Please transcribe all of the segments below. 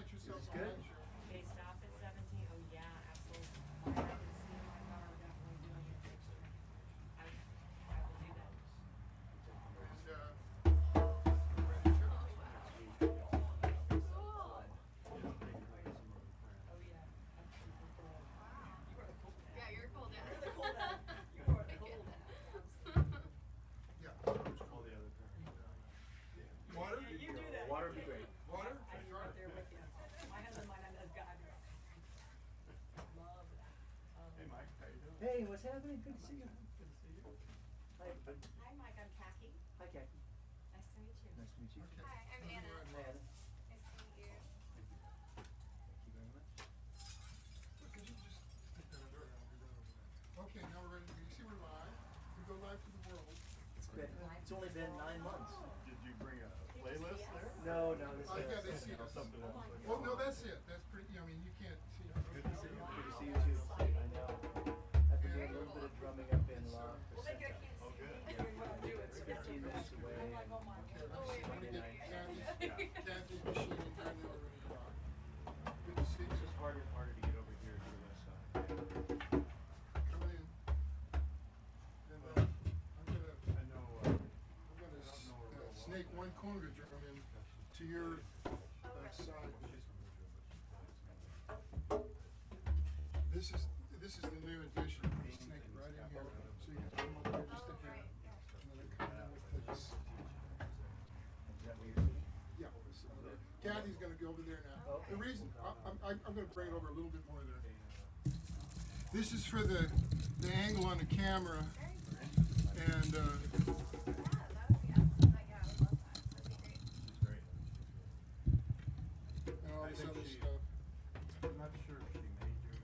Pat yourself Is this on good? that, sure. Okay, stop at 17. Oh, yeah, absolutely. I can see my daughter definitely doing it next year. I will do that. And, ready to go. Oh, yeah, that's super cool. You are the cool dad. Yeah, you're cool, Dad. You're the cool dad. You are the cool dad. Absolutely. Yeah. All the other parents. Water? Yeah, you do that. Water would be great. Water? I'd be right there with you. My husband might not have gotten it. Love that. Hey, Mike, how you doing? Hey, what's happening? Good to see you. Good to see you. Hi, everybody. Hi, Mike. I'm Kathy. Hi, Kathy. Nice to meet you. Nice to meet you. Okay. Hi, I'm Moving Anna. right Hi, along. Anna. Nice to meet you. Thank you very much. Could you just stick that under and I'll be right over there. Okay, now we're ready. You see we're live. We go live to the world. It's good. It's only been 9 months. Did you bring a playlist there? No, no, this I is got this. Or something else? like Well, no, that? that's it. That's pretty, I mean, you can't see it. Good to see you. good to see you too. I know. I've been doing a little bit of drumming up in La Well, maybe I Crescenta. can't Oh, see good. you doing what I'm doing. It's So that's 15 minutes okay. away. I'm like, oh my Okay, God. let's see. Let me Monday get night. Kathy's machine and turn it over to Rob. Good to see It's you. just harder to get over here to the west side. Come in. And, I'm gonna I know, snake one conga drum in to your side. This is the new edition. You snake it right in here. So you can come over here just a hair. And then it comes in with this. Is that where you're sitting? Yeah. So, Kathy's gonna go over there now. Okay. The reason, I'm gonna bring it over a little bit more there. This is for the angle on the camera. And, Yeah, that would be awesome. Like, yeah, I would love that. That'd be great. She's great. and all I this think other she- stuff. I'm not sure if she majored in,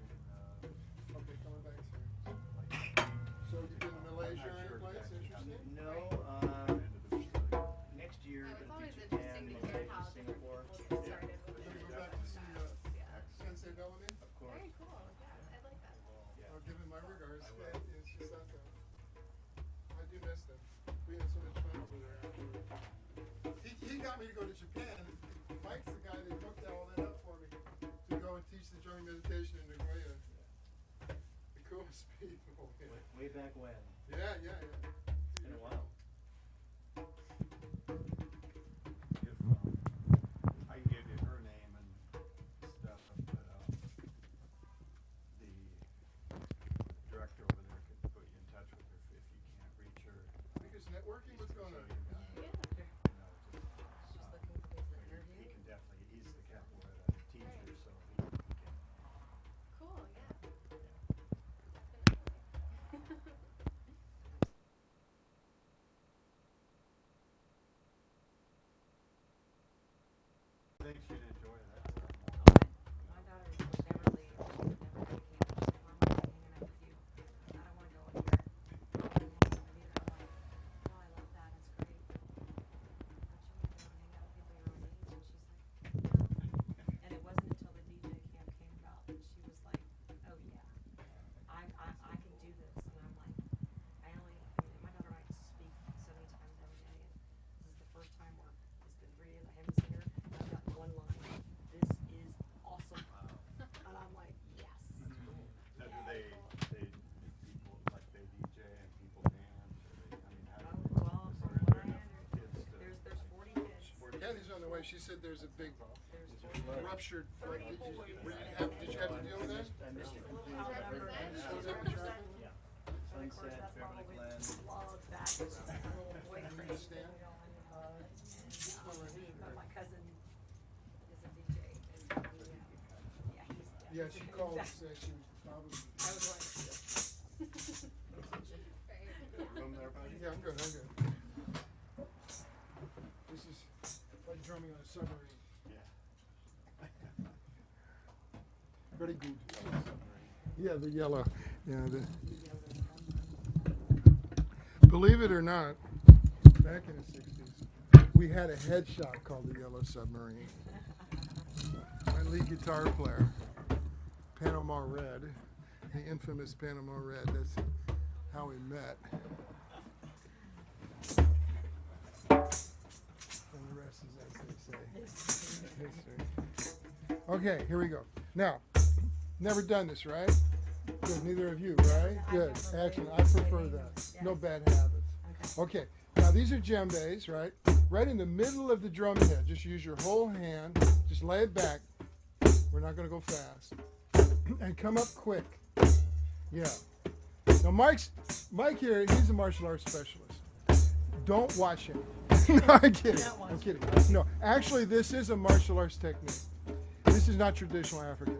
Okay, coming back here. like, So you've been to Malaysia I'm not or sure any place exactly. interesting? No, ended up studying. next year No, it'll it's be always Japan, interesting to hear Malaysia, how different Singapore. people get started with We're gonna it. go back to see Yeah. Sensei Bellamy. Of course. Very cool. Yeah, I like that. Yeah. I'll give him my regards. I will. Yeah, it's just out there. I do miss them. We had so much fun over there afterward. He got me to go to Japan. Mike's the guy that hooked all that up for me to go and teach the drumming meditation in Nagoya. The coolest people. Way back when. Yeah, yeah, yeah. It's been a while. If, I can give you her name and stuff, but, the director over there could put you in touch with her if you can't reach her. I think it's networking. What's going on? Yeah. She's looking for this interview. He can definitely, he's the capoeira teacher, so he can. Cool, yeah. I think she'd enjoy that. My daughter would never leave. She'd never leave camp. She's like, Mom, I'm hanging out with you. I don't want to go in here. I don't want to go in here. I'm like, no, I love that. It's great. Don't you want to go and hang out with people your own age? And she's like, no. And it wasn't until the DJ camp came about that she was like, oh yeah, I can do this. And I'm like, my daughter and I speak so many times every day. And this is the first time where it's been 3 days I haven't seen her. And I've got one line. This is awesome. And I'm like, yes. Now, do they people, like they DJ and people dance, or they, I mean, how do Oh, well, is from there what I enough understand, kids to? there's 40 kids. Kathy's on the way. She said there's a big There's ruptured flight. Did you have to deal with that? I missed it a little completely. outnumbered. Was that what you heard? Yeah. And of course, Sunset, that's Beverly probably Glen. logged back. It's just a little boy You crazy. understand? But my cousin is a DJ, and Yeah, she called to exactly. say she was probably. I was like, Room there, buddy? Yeah, I'm good. This is like drumming on a submarine. Yeah. Very good. Yeah, the yellow. Yeah, believe it or not, back in the 60s, we had a headshot called the Yellow Submarine. My lead guitar player, Panama Red, the infamous Panama Red, that's how we met. And the rest is, as they say, history. Okay, here we go. Now, never done this, right? Good, neither of you, right? Good, excellent. I prefer that. No bad habits. Okay, now these are djembes, right? Right in the middle of the drum head. Just use your whole hand. Just lay it back. We're not going to go fast. And come up quick. Yeah. Now Mike here, he's a martial arts specialist. Don't watch him. No, I'm kidding. I'm kidding. No, actually this is a martial arts technique. This is not traditional African.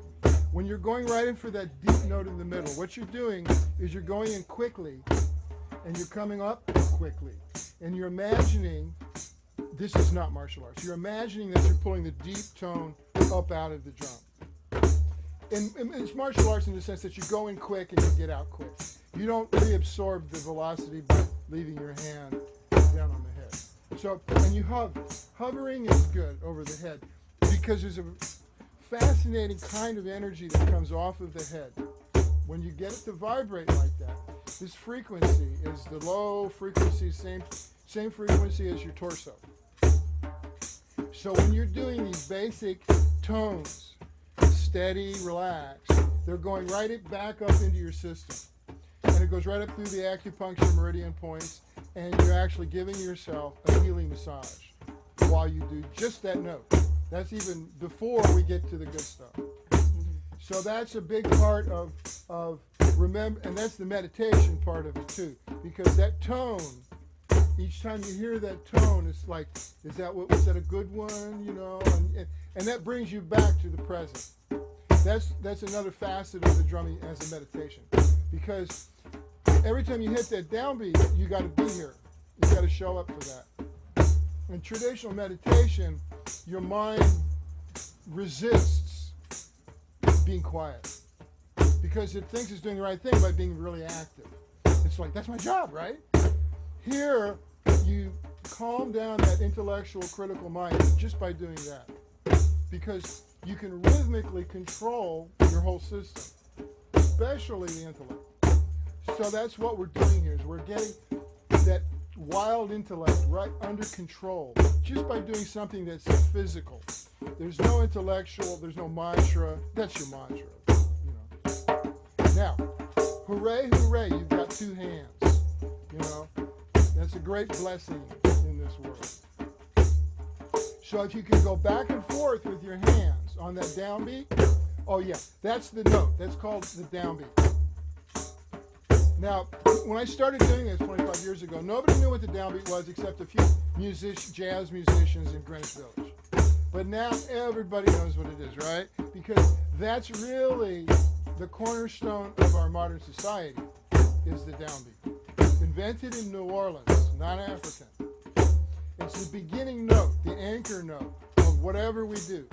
When you're going right in for that deep note in the middle, what you're doing is you're going in quickly and you're coming up quickly. And you're imagining, this is not martial arts, you're imagining that you're pulling the deep tone up out of the drum. And it's martial arts in the sense that you go in quick and you get out quick. You don't reabsorb the velocity by leaving your hand down on the head. So, and you hover. Hovering is good over the head because there's a fascinating kind of energy that comes off of the head. When you get it to vibrate like that, this frequency is the low frequency, same frequency as your torso. So when you're doing these basic tones, steady, relaxed, they're going right back up into your system. And it goes right up through the acupuncture meridian points, and you're actually giving yourself a healing massage while you do just that note. That's even before we get to the good stuff. So that's a big part of remember, and that's the meditation part of it too, because that tone, each time you hear that tone, it's like, was that a good one, you know, and that brings you back to the present. That's another facet of the drumming as a meditation, because every time you hit that downbeat, you got to be here. You got to show up for that. In traditional meditation, your mind resists being quiet because it thinks it's doing the right thing by being really active. It's like, that's my job, right? Here, you calm down that intellectual, critical mind just by doing that, because you can rhythmically control your whole system, especially the intellect. So that's what we're doing here, is we're getting that wild intellect right under control just by doing something that's physical. There's no intellectual, there's no mantra. That's your mantra, you know. Now, hooray, hooray, you've got two hands, you know. That's a great blessing in this world. So if you can go back and forth with your hands on that downbeat, oh yeah, that's the note. That's called the downbeat. Now, when I started doing this 25 years ago, nobody knew what the downbeat was except a few jazz musicians in Greenwich Village. But now everybody knows what it is, right? Because that's really the cornerstone of our modern society, is the downbeat. Invented in New Orleans, not African. It's the beginning note, the anchor note of whatever we do.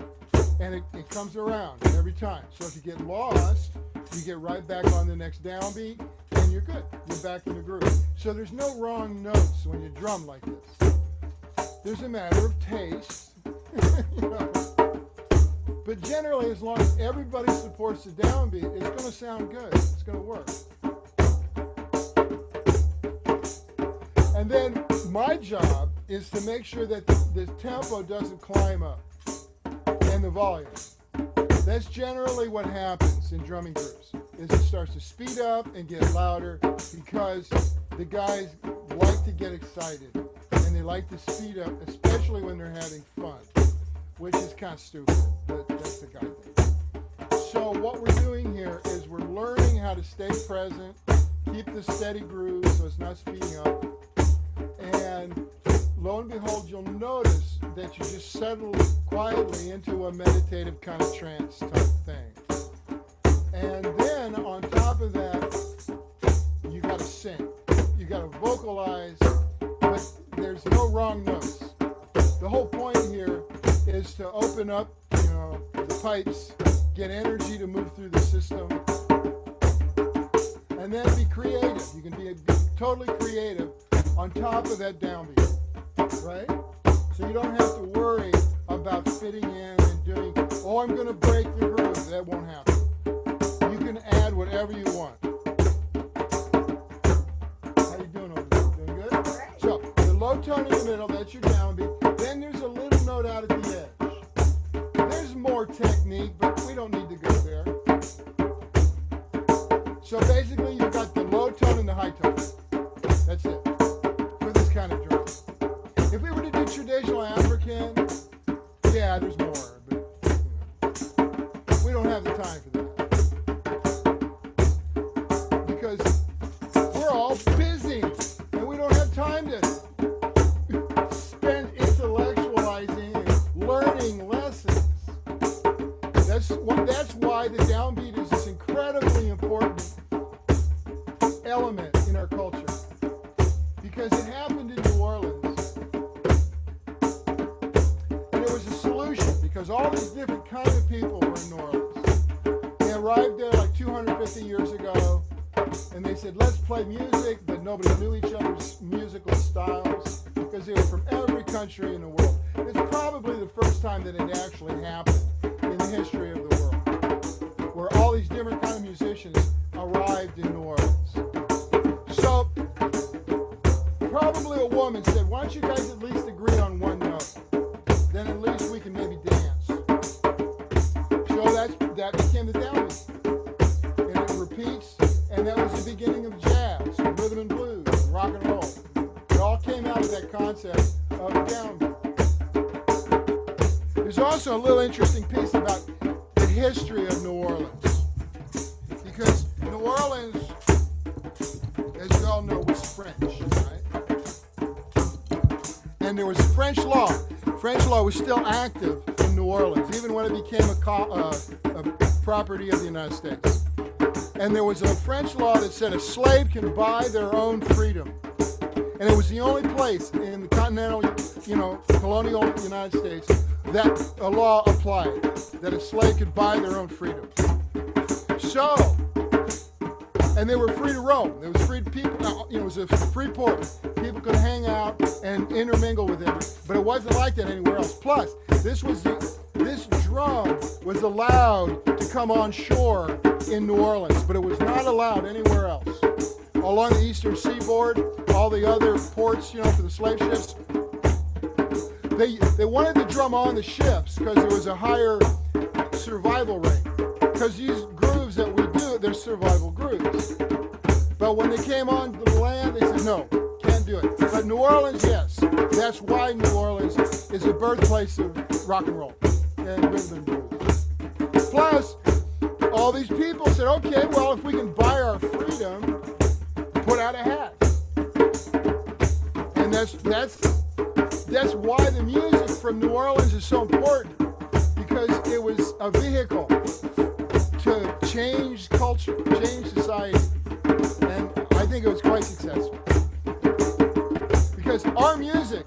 And it comes around every time. So if you get lost, you get right back on the next downbeat, and you're good. You're back in the groove. So there's no wrong notes when you drum like this. There's a matter of taste, you know. But generally, as long as everybody supports the downbeat, it's going to sound good. It's going to work. And then my job is to make sure that the tempo doesn't climb up, and the volume. That's generally what happens in drumming groups, is it starts to speed up and get louder because the guys like to get excited and they like to speed up, especially when they're having fun, which is kind of stupid, but that's the guy thing. So what we're doing here is we're learning how to stay present, keep the steady groove so it's not speeding up, and lo and behold, you'll notice that you just settle quietly into a meditative kind of trance type thing. And then on top of that, you got to sing. You got to vocalize, but there's no wrong notes. The whole point here is to open up, you know, the pipes, get energy to move through the system, and then be creative. You can be totally creative on top of that downbeat, right? So you don't have to worry about fitting in and doing, oh, I'm going to break the groove. That won't happen. You can add whatever you want. How you doing over there? Doing good? So the low tone in the middle, that's your downbeat. Then there's a little note out at the edge. There's more technique unique, but we don't need to go there. So basically, you've got the low tone and the high tone. That's it for this kind of drum. If we were to do traditional African, yeah, there's more, but we don't have the time for that because we're all busy and we don't have time to spend intellectualizing and learning lessons. That's why the downbeat is this incredibly important element in our culture. Because it happened in New Orleans. And there was a solution because all these different kind of people were in New Orleans. They arrived there like 250 years ago and they said, let's play music, but nobody knew each other's musical styles because they were from every country in the world. It's probably the first time that it actually happened in the history of the world, where all these different kind of musicians arrived in New Orleans. So probably a woman said, why don't you guys at least agree on one note? Then at least we can maybe dance. So that became the downbeat. And it repeats, and that was the beginning of jazz, and rhythm and blues, and rock and roll. It all came out of that concept of the downbeat. There's also a little interesting piece about the history of New Orleans. Because New Orleans, as we all know, was French, right? And there was French law. French law was still active in New Orleans, even when it became a property of the United States. And there was a French law that said a slave can buy their own freedom. And it was the only place in the continental, colonial United States that a law applied, that a slave could buy their own freedom. So, and they were free to roam. There was free people, it was a free port. People could hang out and intermingle with it, but it wasn't like that anywhere else. Plus, this drum was allowed to come on shore in New Orleans, but it was not allowed anywhere else. Along the eastern seaboard, all the other ports, for the slave ships, they wanted the drum on the ships because there was a higher survival rate. Because these grooves that we do, they're survival grooves. But when they came on the land, they said, no, can't do it. But New Orleans, yes. That's why New Orleans is the birthplace of rock and roll and rhythm and blues. Plus, all these people said, okay, well, if we can buy our freedom, put out a hat. And that's why the music from New Orleans is so important, because it was a vehicle to change culture, change society. And I think it was quite successful. Because our music,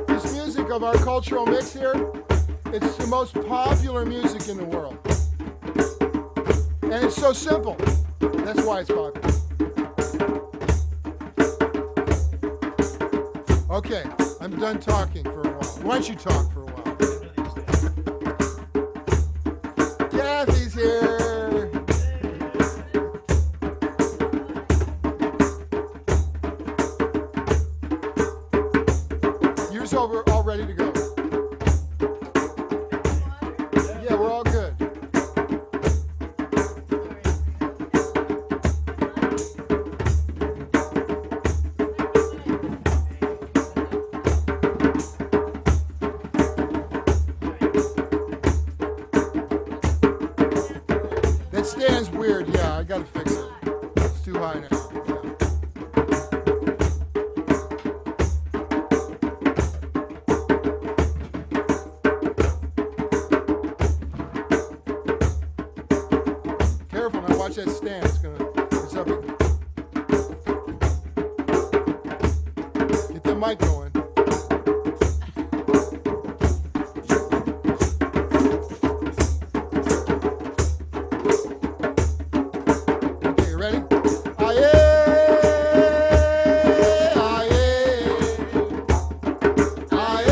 this music of our cultural mix here, it's the most popular music in the world. And it's so simple. That's why it's popular. Okay, I'm done talking for a while. Why don't you talk for a while? Kathy's here. Yours over, all ready to go. Yeah, we're all good. That stand's weird. Yeah, I gotta fix it. It's too high now. Yeah. Careful now, watch that stand. It's up. Get the mic going. Okay, you ready? Aye, aye, aye, aye, aye, aye.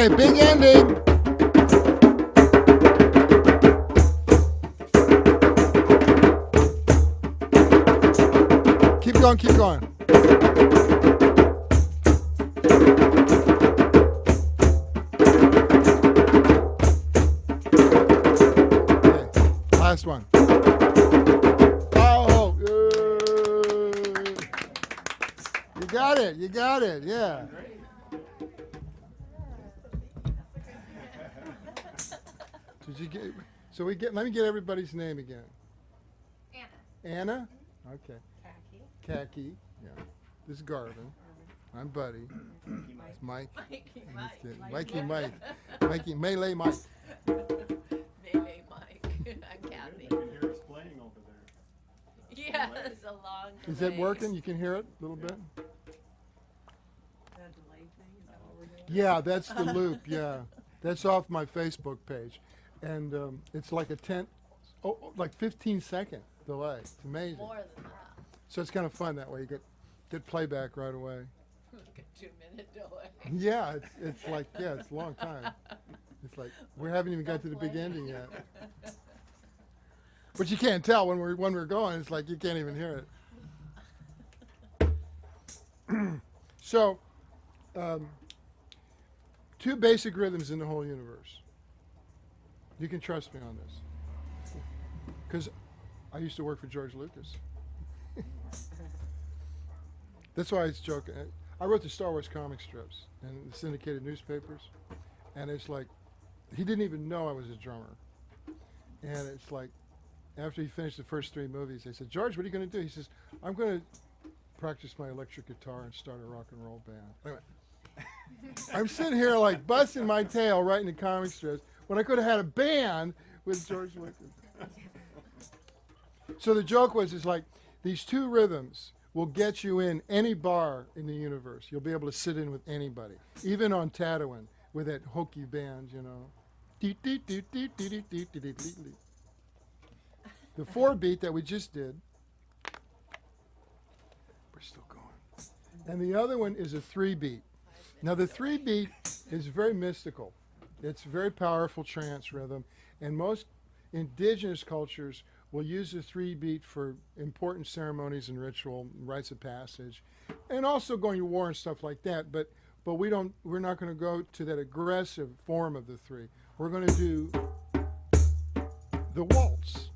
Okay, big ending. Keep going, keep going. Okay, last one. Oh, yay. You got it, yeah. Did you get? So let me get everybody's name again. Anna. Anna? Okay. Khaki. Yeah. This is Garvin. I'm Buddy. It's Mike. Mikey Mike. Mikey Melee Mike. Melee Mike. I'm Kathy. I can hear us playing over there. Yeah, it's a long Is it delay. working? You can hear it a little bit? That delay thing, is that what we're doing? Yeah, that's the loop. Yeah. That's off my Facebook page. And it's like like 15-second delay. It's amazing. More than that. So it's kind of fun that way. You get playback right away. Like a 2-minute delay. Yeah, it's like, yeah, it's a long time. It's like, we haven't even got to the big Play. ending yet. But you can't tell when we're going. It's like you can't even hear it. So, two basic rhythms in the whole universe. You can trust me on this. Because I used to work for George Lucas. That's why I was joking. I wrote the Star Wars comic strips and the syndicated newspapers. And it's like, he didn't even know I was a drummer. And it's like, after he finished the first 3 movies, I said, George, what are you going to do? He says, I'm going to practice my electric guitar and start a rock and roll band. Anyway, I'm sitting here like busting my tail writing the comic strips when I could have had a band with George Lucas. So the joke was, it's like, these 2 rhythms will get you in any bar in the universe. You'll be able to sit in with anybody, even on Tatooine with that hokey band, you know. The 4-beat that we just did, we're still going. And the other one is a 3-beat. Now the 3-beat is very mystical. It's a very powerful trance rhythm, and most indigenous cultures will use the 3-beat for important ceremonies and ritual, rites of passage, and also going to war and stuff like that. But we're not going to go to that aggressive form of the 3. We're going to do the waltz.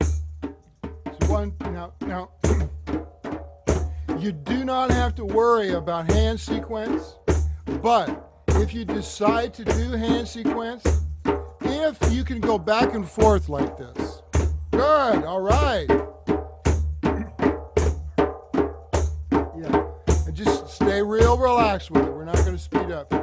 So one now. You do not have to worry about hand sequence, but if you decide to do hand sequence, if you can go back and forth like this. Good, all right. Yeah, and just stay real relaxed with it. We're not going to speed up here.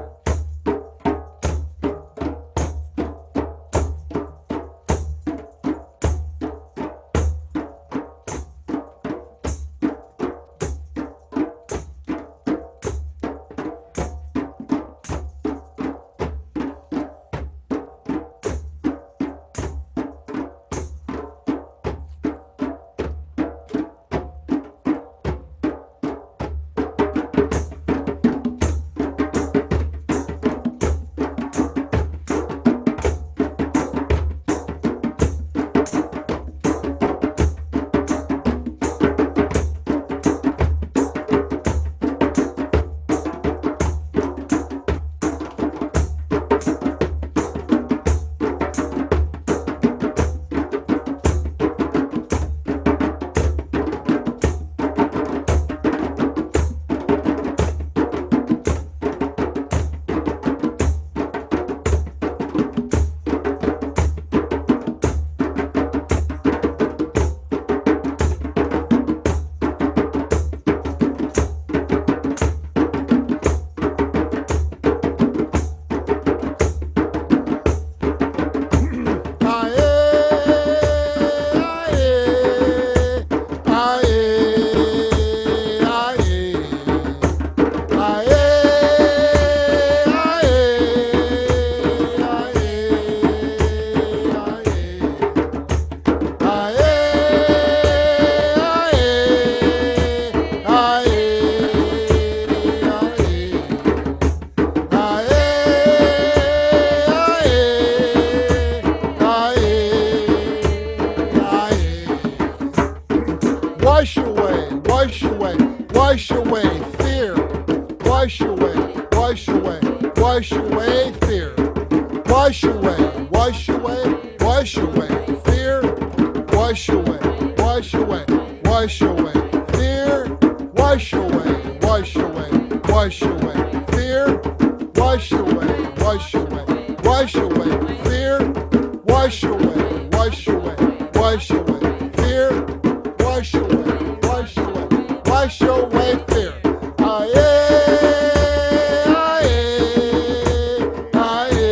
wash away fear. Wash away, wash away, wash away fear. Wash away, wash away, wash away fear. Wash away, wash away, wash away fear. Wash away, wash away, wash away fear. Wash away, wash away, wash away fear. Wash away, wash away, wash away fear. Aye, aye, aye, aye,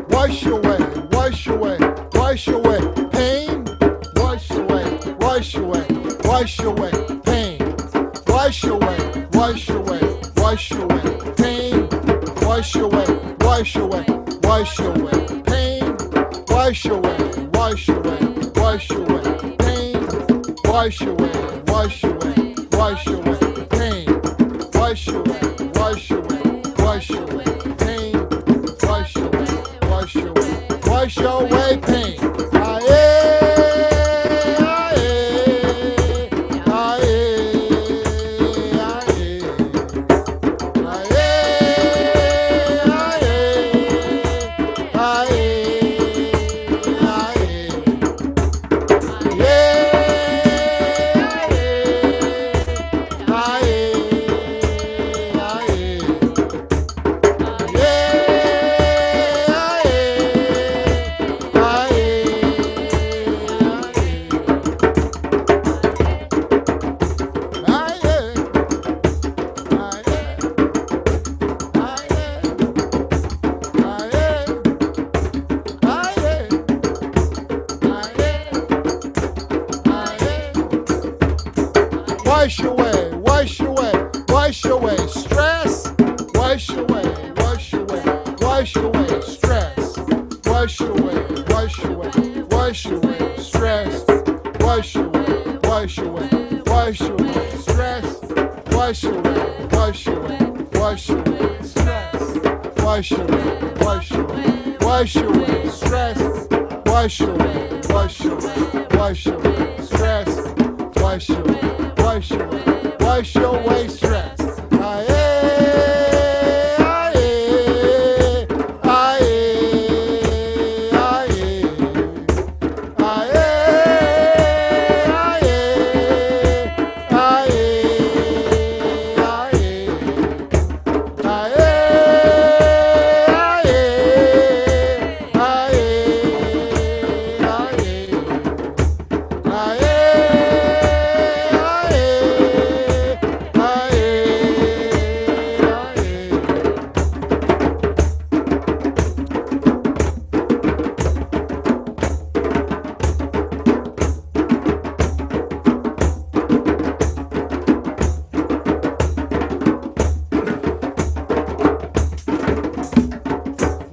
wash away, wash away, wash away pain. Wash away, wash away, wash away pain. Wash away, wash away, wash away pain. Wash away, wash away, wash away pain. Wash away, wash away, wash away pain. Wash away, wash away, wash away pain. Wash away, wash away, wash away pain. Wash away, wash away, wash away pain. Aye, aye, aye, aye, Wash away, wash away, wash away stress. Wash away, wash away, wash away stress. Wash away, wash away, wash away stress. Wash away, wash away, wash away stress. Wash away, wash away, wash away stress. Wash away, wash away, wash away stress. Wash away, wash away, wash away stress. Wash away, wash away, wash away stress. Aye, aye, aye, aye,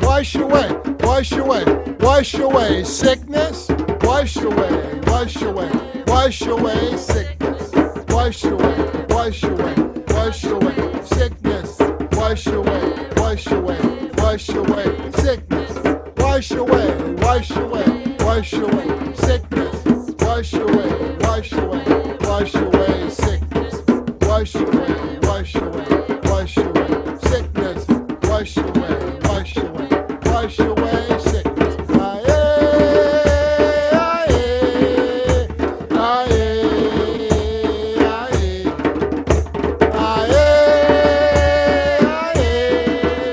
Wash away, wash away, wash away sickness. Wash away, wash away, wash away sickness. Wash away, wash away, wash away sickness. Wash away, wash away, wash away sickness. Wash away, wash away, wash away sickness. Wash away, wash away, wash away sickness. Wash away, wash away, wash away sickness. Wash away, wash away, wash away sickness. Aye, aye, aye, aye, aye, aye,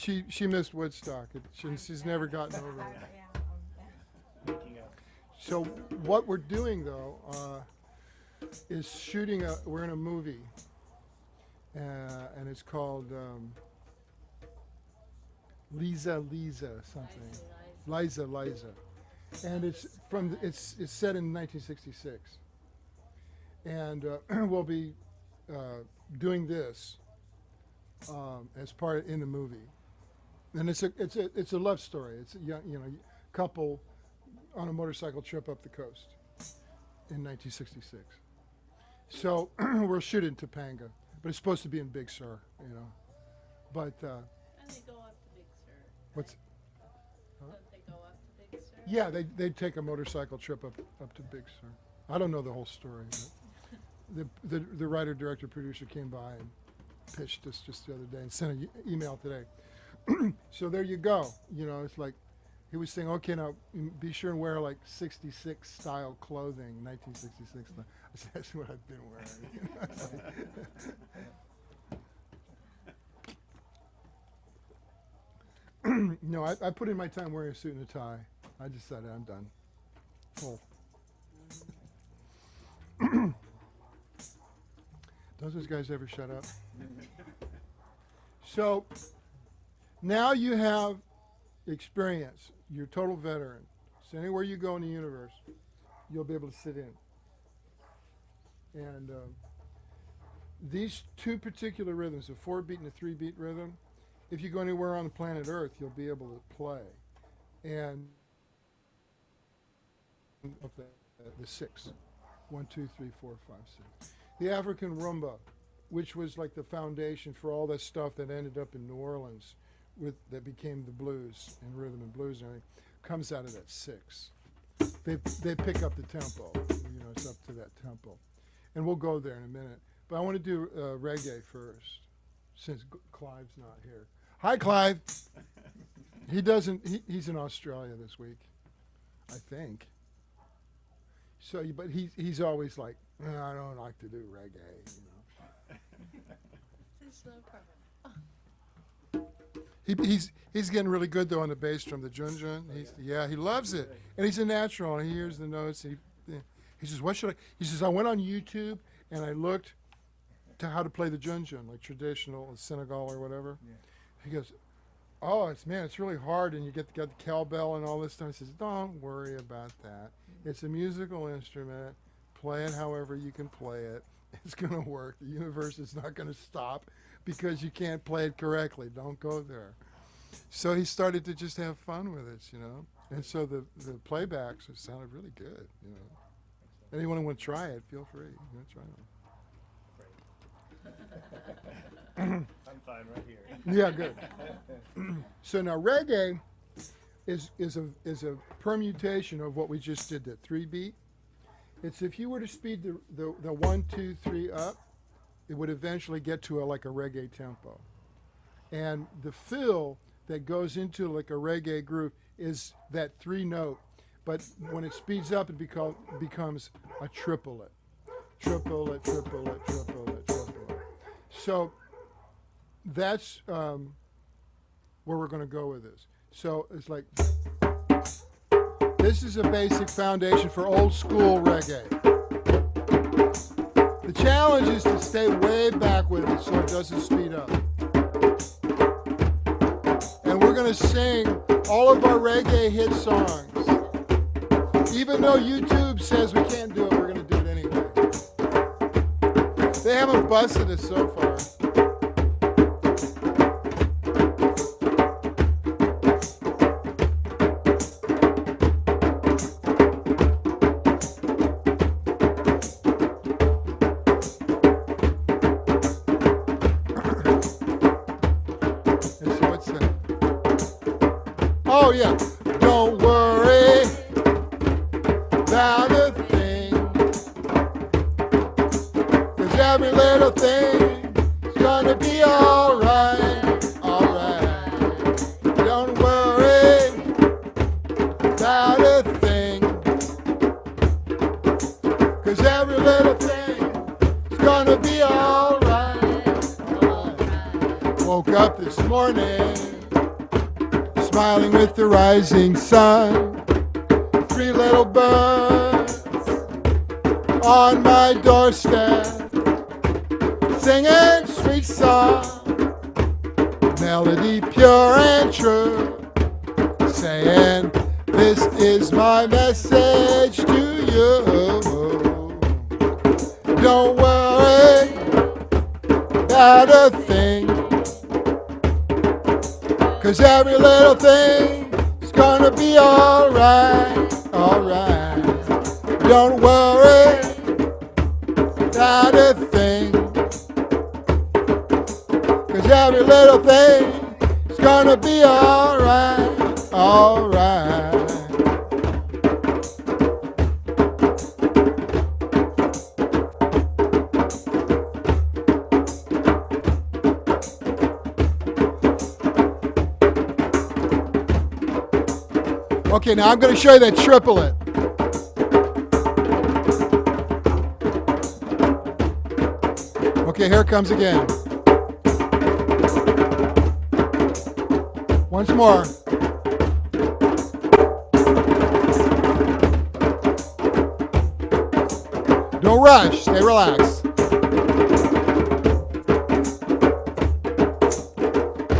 she missed Woodstock. She's never gotten over it. Waking up. So what we're doing though is shooting we're in a movie, and it's called Liza something. Liza, and it's set in 1966, and we'll be doing this as part in the movie, and it's a love story. It's a couple on a motorcycle trip up the coast in 1966. So we'll shoot it in Topanga, but it's supposed to be in Big Sur, But And they go up to Big Sur. what's Don't they go up to Big Sur? yeah, they take a motorcycle trip up to Big Sur. I don't know the whole story. But the writer, director, producer came by and pitched us just the other day and sent an email today. So there you go. It's like he was saying, okay, now be sure and wear like 66 style clothing, 1966. I said, that's what I've been wearing. No, I put in my time wearing a suit and a tie. I decided I'm done. Full. Don't those guys ever shut up? So now you have experience. You're a total veteran. So anywhere you go in the universe, you'll be able to sit in. And these two particular rhythms, a 4-beat and a 3-beat rhythm, if you go anywhere on the planet Earth, you'll be able to play. And the 6. 1, 2, 3, 4, 5, 6. The African rumba, which was like the foundation for all this stuff that ended up in New Orleans, that became the blues and rhythm and blues and everything, comes out of that 6. They pick up the tempo. It's up to that tempo, and we'll go there in a minute. But I want to do reggae first, since Clive's not here. Hi, Clive. He doesn't. He's in Australia this week, I think. So, but he's always like, I don't like to do reggae. It's no problem. He's getting really good though on the bass drum, the junjun. He loves it, and he's a natural. And he hears the notes. He says, "What should I?" He says, "I went on YouTube and I looked to how to play the junjun, like traditional Senegal or whatever." Yeah. He goes, "Oh, it's really hard, and you got the cowbell and all this stuff." He says, "Don't worry about that. It's a musical instrument. Play it however you can play it. It's going to work. The universe is not going to stop because you can't play it correctly. Don't go there." So he started to just have fun with it, And so the playbacks have sounded really good, Anyone who want to try it, feel free. Try it. I'm fine right here. Yeah, good. So now reggae is a permutation of what we just did, that 3-beat. It's if you were to speed the 1, 2, 3 up, it would eventually get to like a reggae tempo. And the fill that goes into like a reggae groove is that 3 note, but when it speeds up, it becomes a triplet. Triplet, triplet, triplet, triplet. So that's where we're going to go with this. So it's like, this is a basic foundation for old school reggae. The challenge is to stay way back with it so it doesn't speed up. And we're going to sing all of our reggae hit songs. Even though YouTube says we can't do it, we're going to do it anyway. They haven't busted us so far. Oh yeah, don't worry about a thing, 'cause every little thing is gonna be alright, alright. Don't worry about a thing, 'cause every little thing is gonna be alright, alright. Woke up this morning smiling with the rising sun. 3 little birds on my doorstep, singing sweet song, melody pure and true, saying, this is my message to you. Don't worry about a thing, 'cause every little thing is gonna be alright, alright. Don't worry about a thing, 'cause every little thing is gonna be alright, alright. Okay, now I'm going to show you that triplet. Okay, here it comes again. Once more. Don't rush, stay relaxed.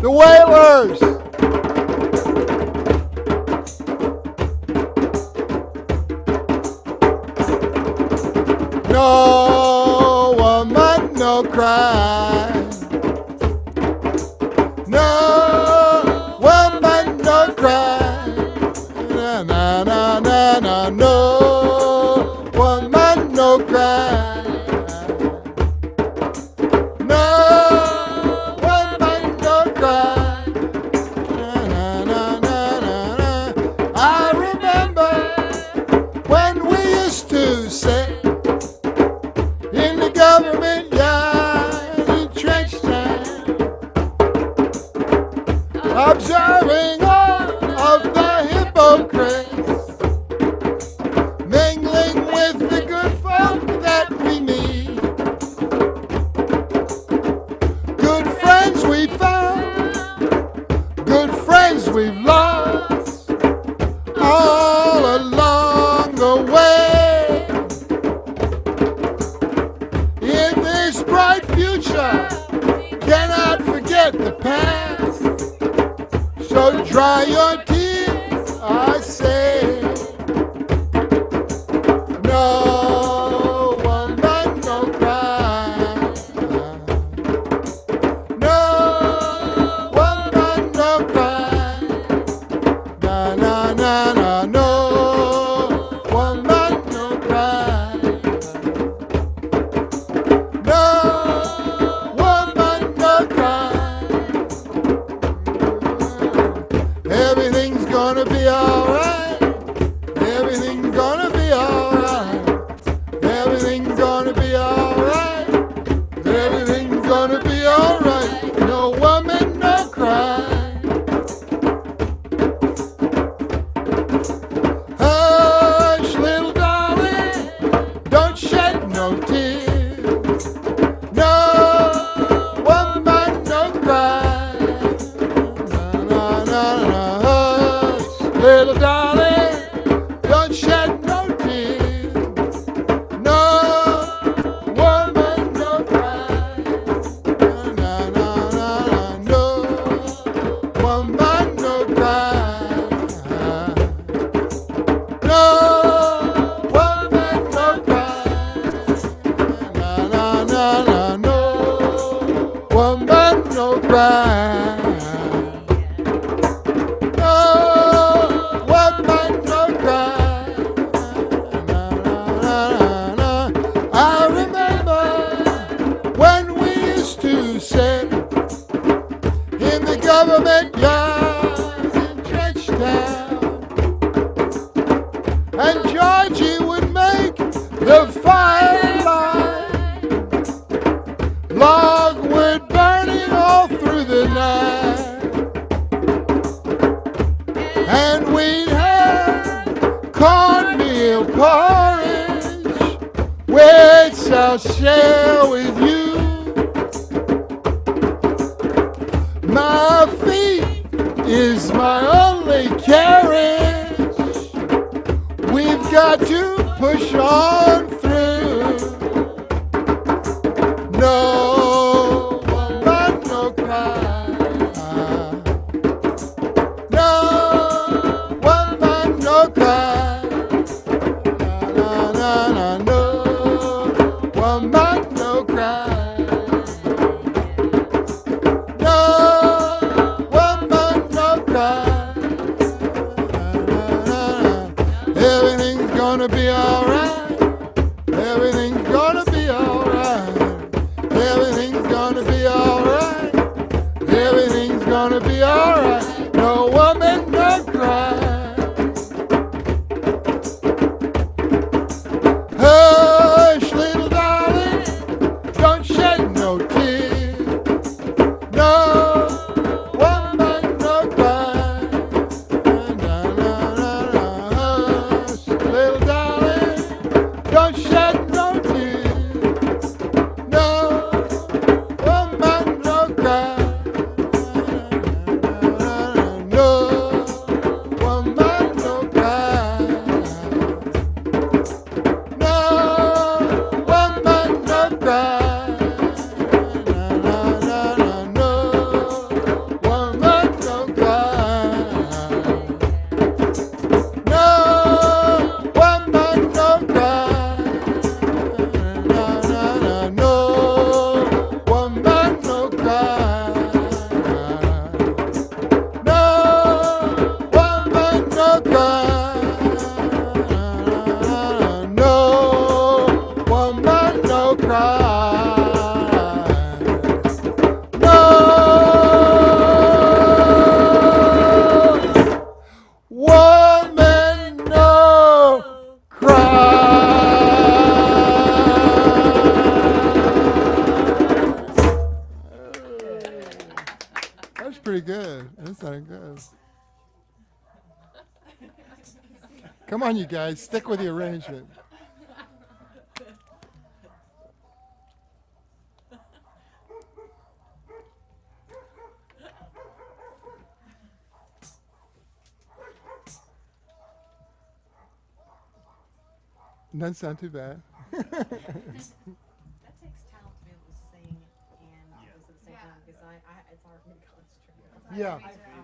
The Wailers. No woman, no cry. No woman, no cry. Na na na na na. No woman, no cry. No woman, no cry. Na na na na na. I remember when we used to say, in the government yard in Trenchtown, observing all of the hypocrites, mingling with the good folk that we meet. Good friends we found, good friends we've lost, all along the way. In this bright future, cannot forget the past. So dry your tears, I say. No woman, no cry. No woman, no cry. Na na na na. No woman, no cry. No woman, no cry. Everything's gonna be alright. Everything's gonna be alright. Everything's gonna be alright. Everything's gonna be alright. No woman, no cry. Hush, little darling, don't shed no tears. No woman, no cry. Na na na na. Hush, little darling, don't shed no tears. No woman, no cry. Na na na na. No woman, no cry. No woman, no cry. Na na na na. No woman, no cry. No woman, no cry. Na na na na. I remember when we used to sit in the government yards in Trenchtown, and Georgie would make the firelight, logwood burning all through the night, and we'd have cornmeal porridge, which I'll share with you. My feet is my only got to push on through. No woman, no cry. No woman, no cry. Na, na, na, no woman, no cry. No woman, no cry. Everything's gonna be alright. Everything's gonna be alright. Everything's gonna be alright. Everything's gonna be alright. No woman, no cry. Hush, little darling, don't shed no tears. No woman, no cry. Na, na, na, na. Hush, little darling, don't shed no tears. No woman, no cry. No woman, no cry. No woman, no cry. Na, na, na, no woman, no cry. No woman, no cry. Na, na, na, no woman, no cry. No woman, no cry. No woman, no cry. No woman, no cry. That's pretty good. That sounded good. Come on, you guys, stick with the arrangement. Doesn't sound too bad. That takes talent to be able to sing and Yeah. listen at the same Yeah. time, because it's hard for me to concentrate. Yeah.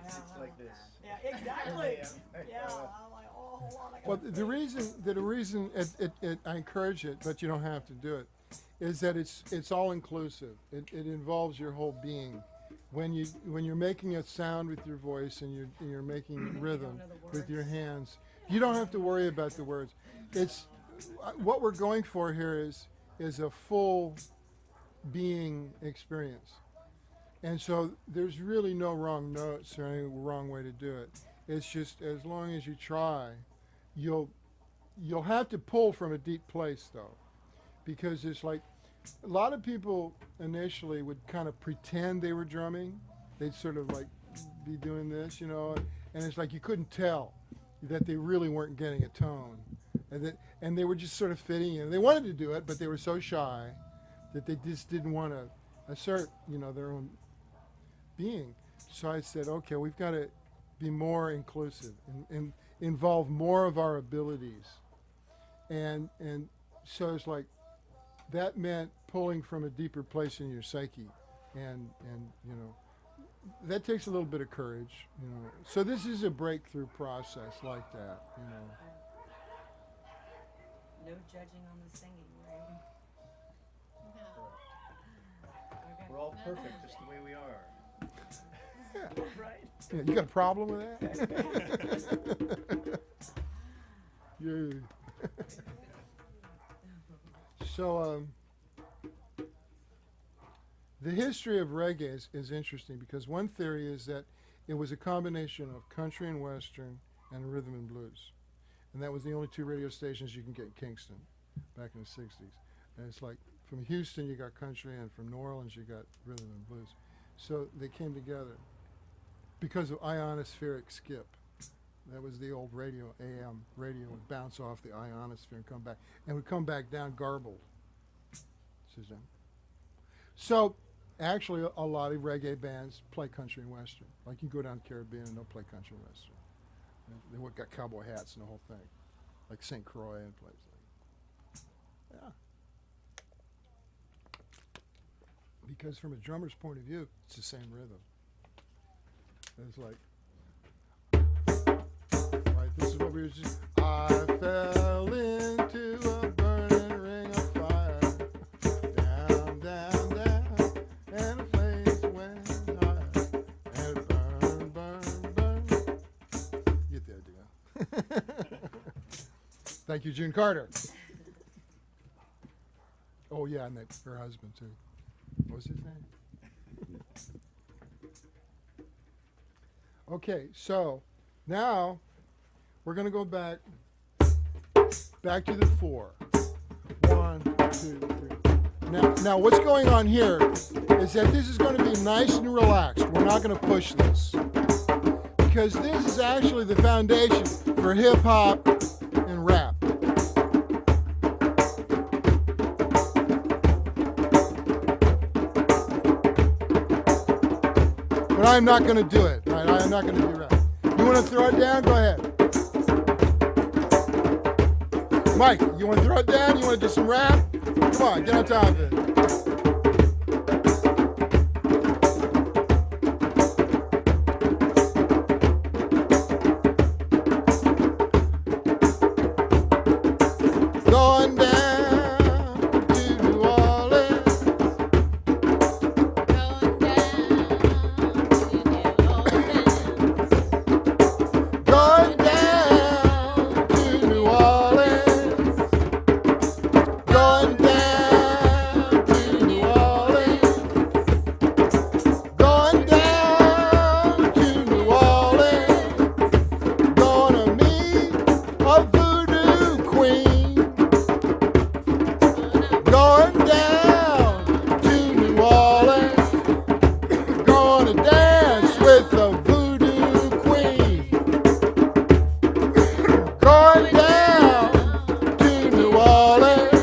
It's like this. Yeah, exactly. Yeah. I'm like, oh, hold on. Well, the reason I encourage it, but you don't have to do it, is that it's all inclusive. It involves your whole being. When you're making a sound with your voice and you're making rhythm know the with your words. hands, you don't have to worry about the words. It's what we're going for here is a full being experience. And so there's really no wrong notes or any wrong way to do it. It's just as long as you try, you'll have to pull from a deep place though, because it's like a lot of people initially would kind of pretend they were drumming. They'd sort of like be doing this, you know, and it's like you couldn't tell that they really weren't getting a tone, and they were just sort of fitting in. They wanted to do it, but they were so shy that they just didn't want to assert, you know, their own being. So I said, okay, we've got to be more inclusive and involve more of our abilities. And so it's like that meant pulling from a deeper place in your psyche, and you know, that takes a little bit of courage, you know. So this is a breakthrough process like that, you know. No judging on the singing, right? Okay. We're all perfect just the way we are. Yeah. Right? Yeah, you got a problem with that? Yeah. So the history of reggae is interesting, because one theory is that it was a combination of country and western and rhythm and blues, and that was the only two radio stations you can get in Kingston back in the 60s. And it's like from Houston you got country, and from New Orleans you got rhythm and blues. So they came together because of ionospheric skip. That was the old radio, AM radio would bounce off the ionosphere and come back, and would come back down garbled. Suzanne. So actually a lot of reggae bands play country and western. Like you go down to the Caribbean and they'll play country and western. They got cowboy hats and the whole thing. like St. Croix and places. Yeah. Because from a drummer's point of view, it's the same rhythm. It's like, right, this is what we were just, I fell into a burning ring of fire, down, down, down, and the flames went higher, and it burned, burned, burned. You get the idea. Thank you, June Carter. Oh yeah, and that, her husband too. What was his name? Okay, so now we're going to go back to the 4. 1, 2, 3. Now what's going on here is that this is going to be nice and relaxed. We're not going to push this because this is actually the foundation for hip hop and rap. But I'm not going to do it. Right? I'm not going to do rap. You want to throw it down? Go ahead. Mike, you want to throw it down? You want to do some rap? Come on, get on top of it. Going down to New Orleans. Going down to New Orleans. Going down to New Orleans. Going down to New Orleans. Going down to New Orleans. Gonna meet a voodoo queen. Going down to New Orleans. Gonna dance with a voodoo queen. Going down to New Orleans.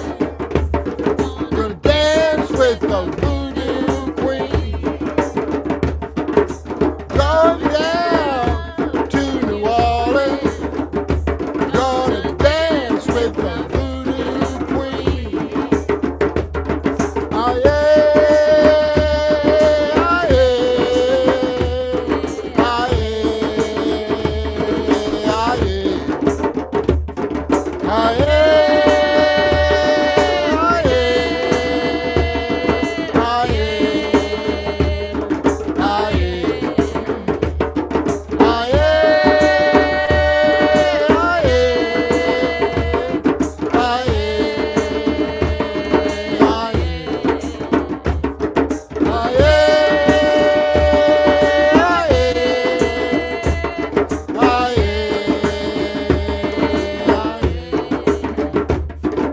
Gonna dance with a voodoo queen. Going down to New Orleans. Gonna dance with a voodoo queen. Ah, yeah. Ah, yeah. Ah, yeah. Ah, yeah.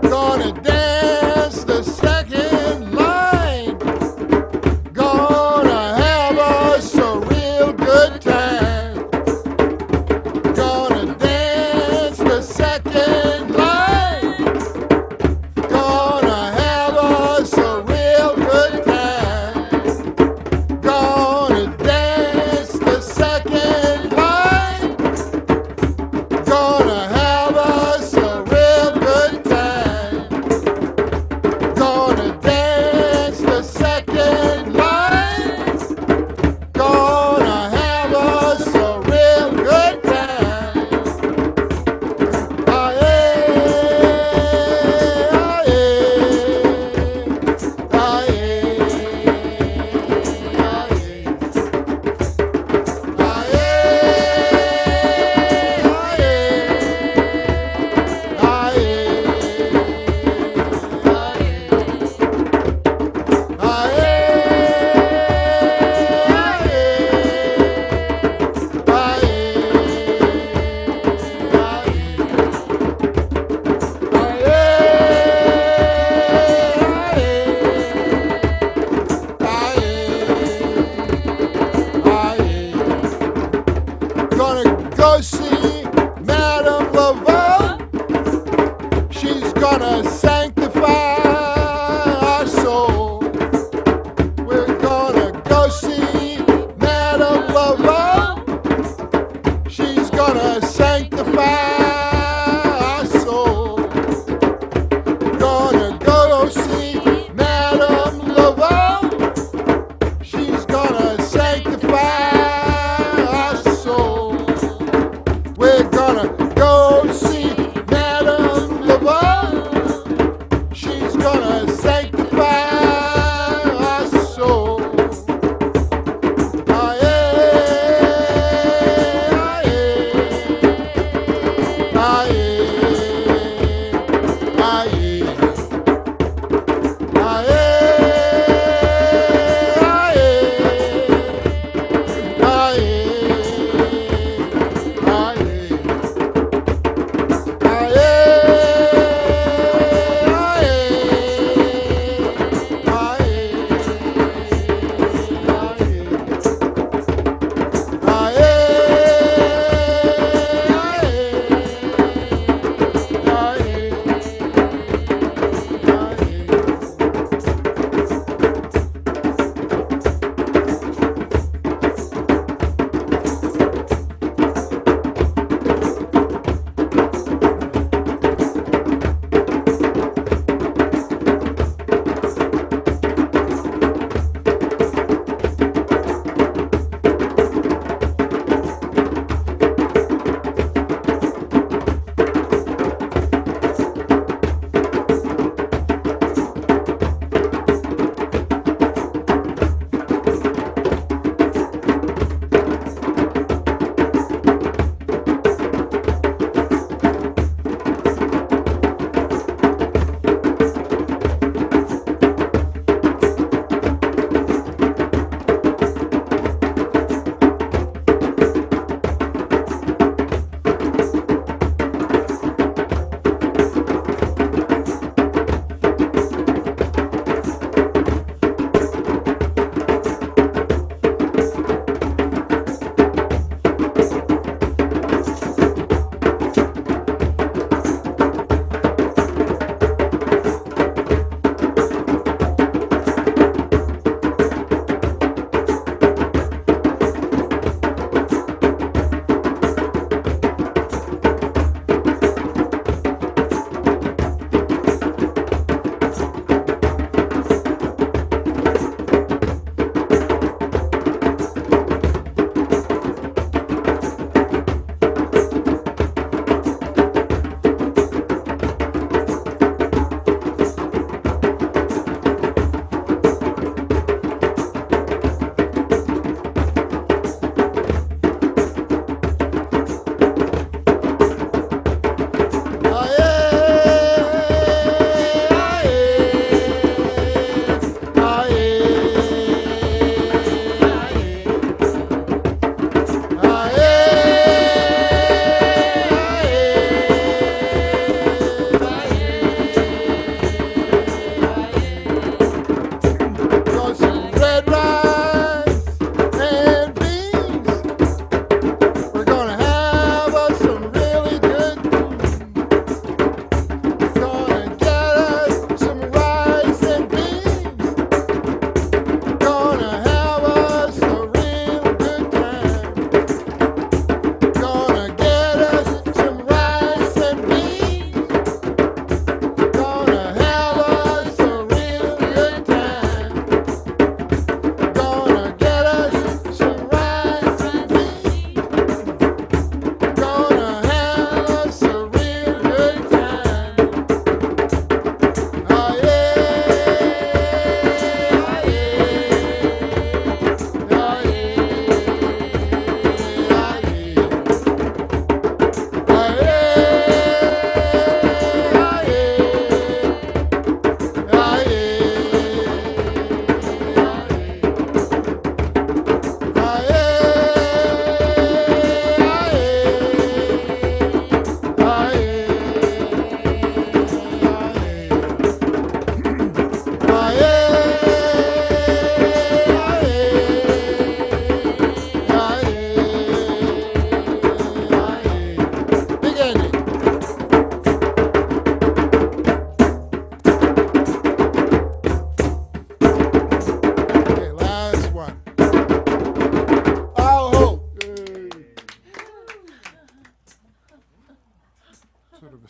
Gonna dance the second line. Gonna have us a real good time. Gonna dance the second line. Gonna have us a real good time. Gonna dance the second line. Gonna have us a real good time. Gonna dance the second line. Gonna have us a real good time. Ah, yeah. Ah, yeah. Ah, yeah. Ah, yeah. Ah, yeah. Ah, Gonna go see Madame Laveau. She's gonna sanctify our soul. We're gonna go see Madame Laveau. She's gonna sanctify our soul.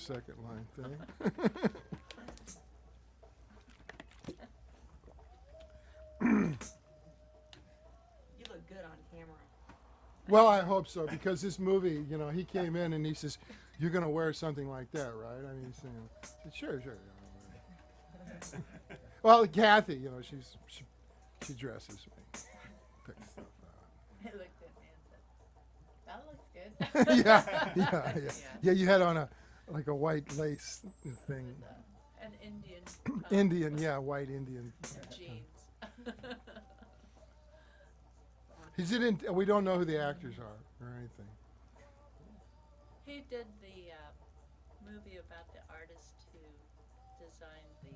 second line thing. You look good on camera. Well, I hope so, because this movie, you know, he came in and he says, "You're going to wear something like that, right?" I mean, you know, I said, sure. You know, well, Kathy, you know, she dresses me, picks stuff I looked at me and said, "That looks good." out. Yeah. You had on like a white lace thing, An Indian Indian, yeah, white Indian. jeans. He's in. We don't know who the actors are or anything. He did the movie about the artist who designed the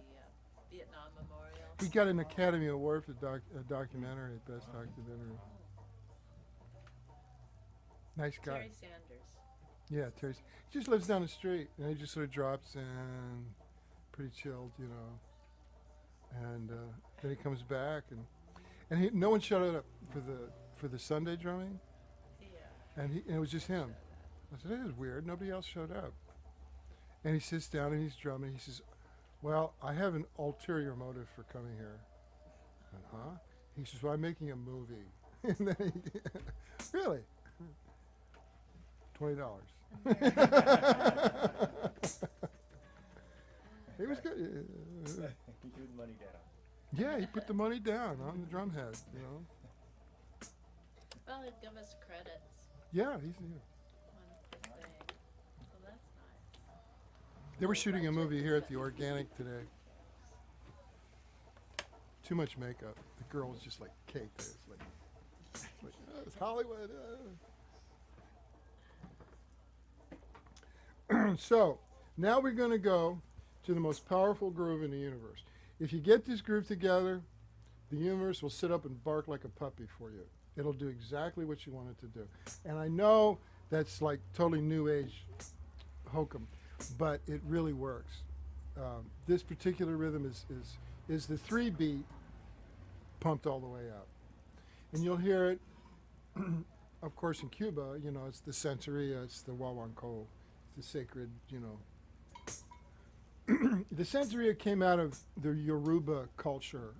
Vietnam Memorial. He got an Academy Award for a documentary, best documentary. Nice guy. Terry Sanders. Yeah, Terry. He just lives down the street, and he just sort of drops in, pretty chilled, you know. And then he comes back, and no one showed up for the Sunday drumming, Yeah. and it was just him. I said, "That is weird. Nobody else showed up." And he sits down and he's drumming. He says, "Well, I have an ulterior motive for coming here." I went, "Huh?" He says, "Well, I'm making a movie." And then really? $20. He was good. You threw the money down. Yeah, he put the money down on the drum head, you know. Well, he'd give us credits Yeah, on the thing. So that's nice. they were shooting a movie here at the Organic today. Too much makeup. The girl was just like caked. It's like oh, it's Hollywood. So now we're going to go to the most powerful groove in the universe. If you get this groove together, the universe will sit up and bark like a puppy for you. It'll do exactly what you want it to do. And I know that's like totally new age hokum, but it really works. This particular rhythm is the 3-beat pumped all the way up. And you'll hear it, of course, in Cuba, you know, it's the Santeria, it's the Wawanko, the sacred, you know. The Santeria came out of the Yoruba culture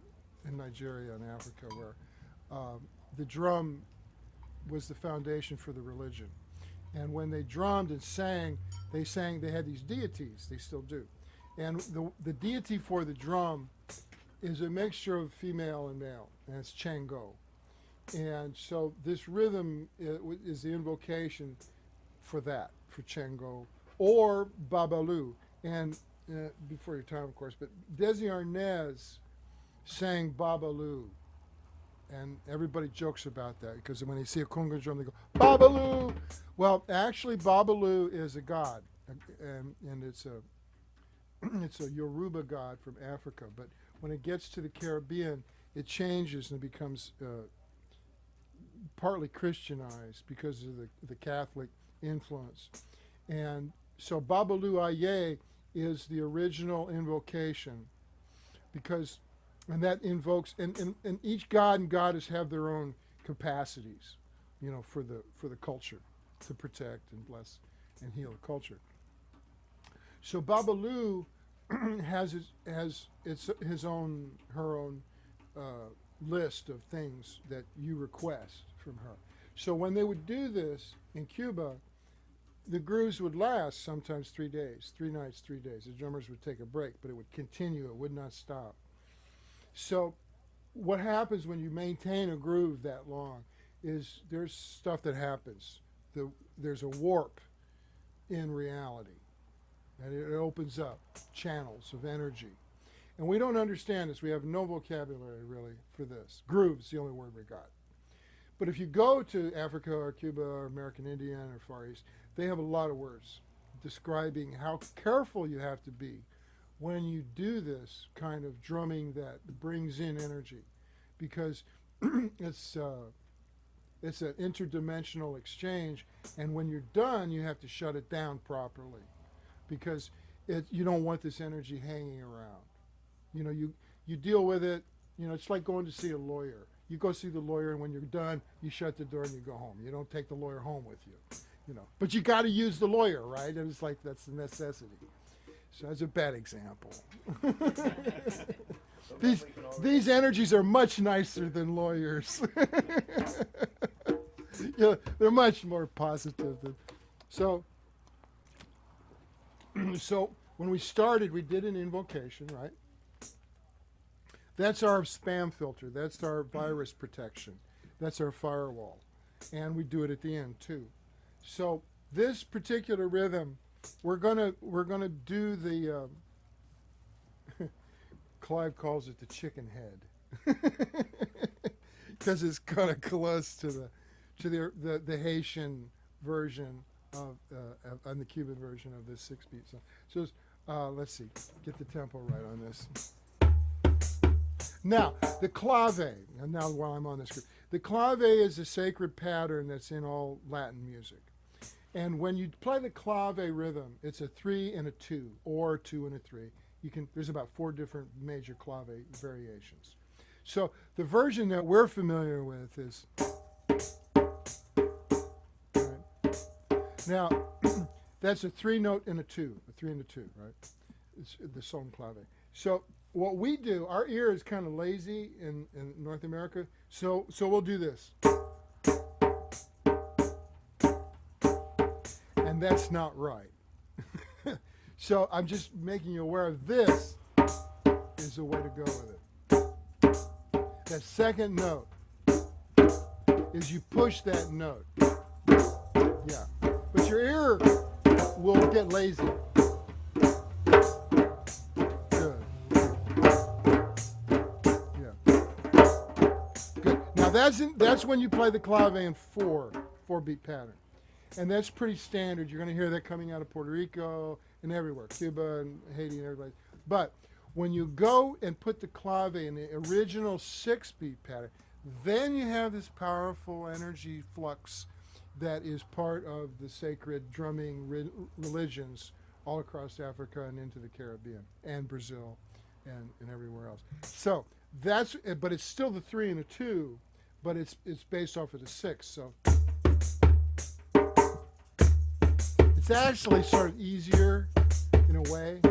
in Nigeria and Africa, where the drum was the foundation for the religion. And when they drummed and sang, they had these deities, they still do. And the deity for the drum is a mixture of female and male, and it's Chango. And so this rhythm is the invocation for that, for Chango, or Babalu. And before your time, of course, but Desi Arnaz sang Babalu. And everybody jokes about that, because when they see a conga drum, they go, Babalu! Well, actually, Babalu is a god, and it's a Yoruba god from Africa. But when it gets to the Caribbean, it changes and it becomes partly Christianized because of the Catholic influence. And so Babalu Aye is the original invocation, because, and that invokes, and each god and goddess have their own capacities, you know, for the culture, to protect and bless and heal the culture. So Babalu has her own list of things that you request from her. So when they would do this in Cuba, the grooves would last sometimes 3 days, 3 nights, 3 days. The drummers would take a break, but it would continue. It would not stop. So what happens when you maintain a groove that long is there's stuff that happens. There's a warp in reality, and it opens up channels of energy. And we don't understand this. We have no vocabulary, really, for this. Groove's the only word we got. But if you go to Africa or Cuba or American Indian or Far East, they have a lot of words describing how careful you have to be when you do this kind of drumming that brings in energy, because it's an interdimensional exchange, and when you're done, you have to shut it down properly, because you don't want this energy hanging around. You know, you deal with it. You know, it's like going to see a lawyer. You go see the lawyer, and when you're done, you shut the door and you go home. You don't take the lawyer home with you. you know. But you got to use the lawyer, right? And it's like that's a necessity. So that's a bad example. These energies are much nicer than lawyers. Yeah, they're much more positive than. So when we started, we did an invocation, right? That's our spam filter. That's our virus protection. That's our firewall. And we do it at the end too. So this particular rhythm, we're gonna do the Clive calls it the chicken head because it's kind of close to the Haitian version of and the Cuban version of this 6-beat song. So let's see, get the tempo right on this. Now the clave, and now while I'm on this group, the clave is a sacred pattern that's in all Latin music. And when you play the clave rhythm, it's a 3 and a 2, or 2 and a 3. There's about 4 different major clave variations. So the version that we're familiar with is. Right. Now, that's a 3-note and a 2, a 3 and a 2, right? It's the son clave. So what we do, our ear is kind of lazy in North America, so we'll do this. And that's not right. So I'm just making you aware of this is the way to go with it. That second note is you push that note. Yeah. But your ear will get lazy. Good. Yeah. Good. Now that's when you play the clave in 4-beat pattern. And that's pretty standard. You're going to hear that coming out of Puerto Rico and everywhere, Cuba and Haiti and everybody. But when you go and put the clave in the original 6-beat pattern, then you have this powerful energy flux that is part of the sacred drumming religions all across Africa and into the Caribbean and Brazil and everywhere else. So that's, but it's still the 3 and a 2, but it's based off of the 6. So it's actually sort of easier in a way.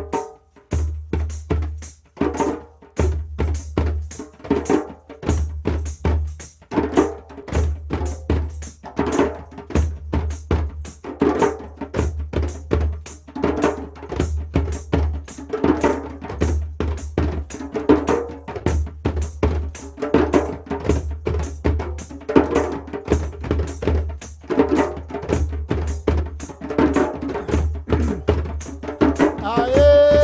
Aye.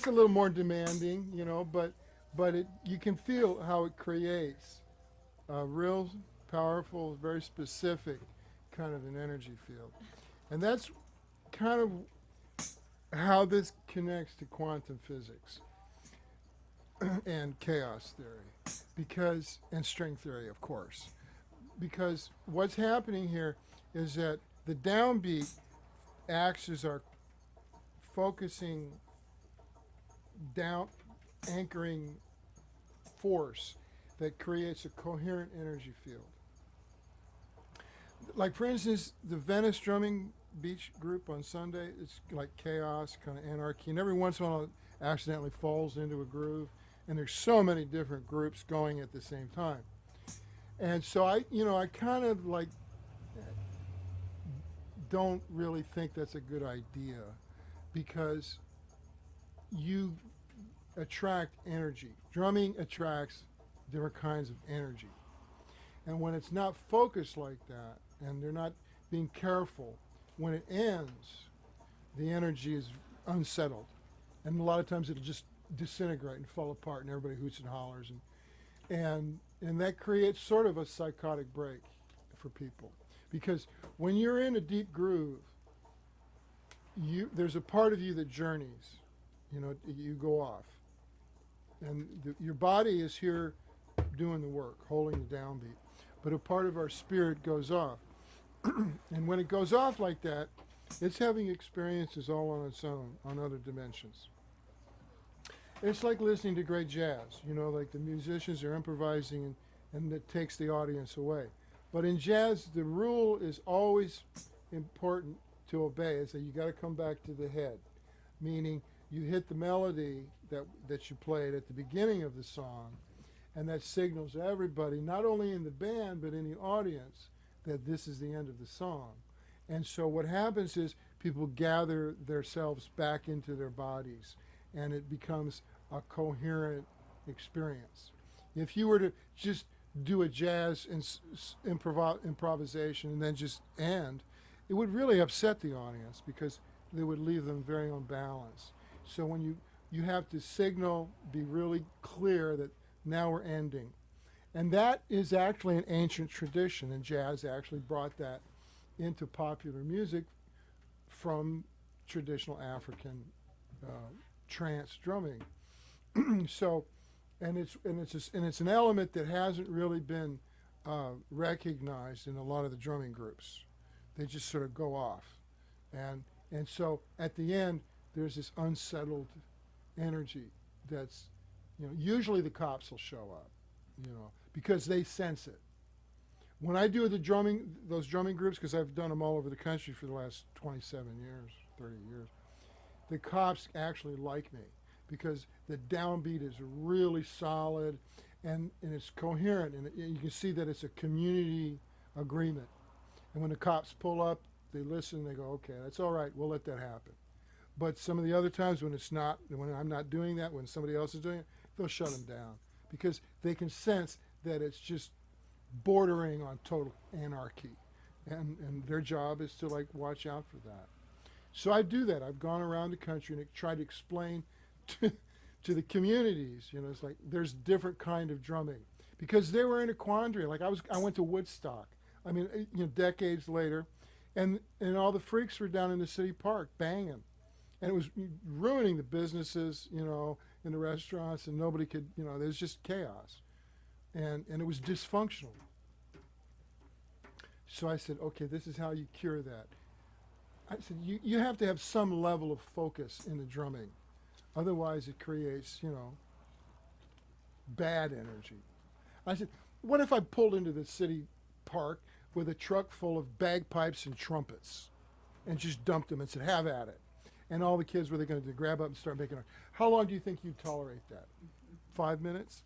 it's a little more demanding, you know, but you can feel how it creates a real powerful, very specific kind of an energy field. And that's kind of how this connects to quantum physics and chaos theory, because, and string theory, of course. Because what's happening here is that the downbeat acts as our focusing down, anchoring force that creates a coherent energy field. Like, for instance, the Venice Drumming Beach group on Sunday, it's like chaos, kind of anarchy, and every once in a while it accidentally falls into a groove, and there's so many different groups going at the same time. And so I kind of like don't really think that's a good idea, because you attract energy. Drumming attracts different kinds of energy. And when it's not focused like that, and they're not being careful, when it ends, the energy is unsettled. And a lot of times it'll just disintegrate and fall apart, and everybody hoots and hollers. And that creates sort of a psychotic break for people. Because when you're in a deep groove, there's a part of you that journeys. You know, you go off. And your body is here doing the work, holding the downbeat. But a part of our spirit goes off. And when it goes off like that, it's having experiences all on its own, on other dimensions. It's like listening to great jazz, you know, like the musicians are improvising and it takes the audience away. But in jazz, the rule is always important to obey, is that you got to come back to the head, meaning you hit the melody that you played at the beginning of the song, and that signals everybody, not only in the band, but in the audience, that this is the end of the song. And so what happens is people gather themselves back into their bodies, and it becomes a coherent experience. If you were to just do a jazz improvisation and then just end, it would really upset the audience, because they would leave them very unbalanced. So when you have to signal, be really clear that now we're ending. And that is actually an ancient tradition, and jazz actually brought that into popular music from traditional African trance drumming. So, and it's an element that hasn't really been recognized in a lot of the drumming groups. They just sort of go off, and so at the end there's this unsettled energy that's, you know, usually the cops will show up, you know, because they sense it. When I do those drumming groups, because I've done them all over the country for the last 27 years, 30 years, the cops actually like me, because the downbeat is really solid and it's coherent, and you can see that it's a community agreement. And when the cops pull up, they listen, they go, okay, that's all right, we'll let that happen. But some of the other times when it's not, when I'm not doing that, when somebody else is doing it, they'll shut them down, because they can sense that it's just bordering on total anarchy. And their job is to, like, watch out for that. So I do that. I've gone around the country and tried to explain to the communities, you know, it's like there's different kind of drumming, because they were in a quandary. Like I went to Woodstock, I mean, you know, decades later, and all the freaks were down in the city park banging, and it was ruining the businesses, you know, in the restaurants, and nobody could, you know, there's just chaos, and it was dysfunctional. So I said, okay, this is how you cure that. I said, you have to have some level of focus in the drumming. Otherwise it creates, you know, bad energy. I said, what if I pulled into the city park with a truck full of bagpipes and trumpets and just dumped them and said, have at it? And all the kids were going to grab up and start making noise. How long do you think you'd tolerate that? 5 minutes?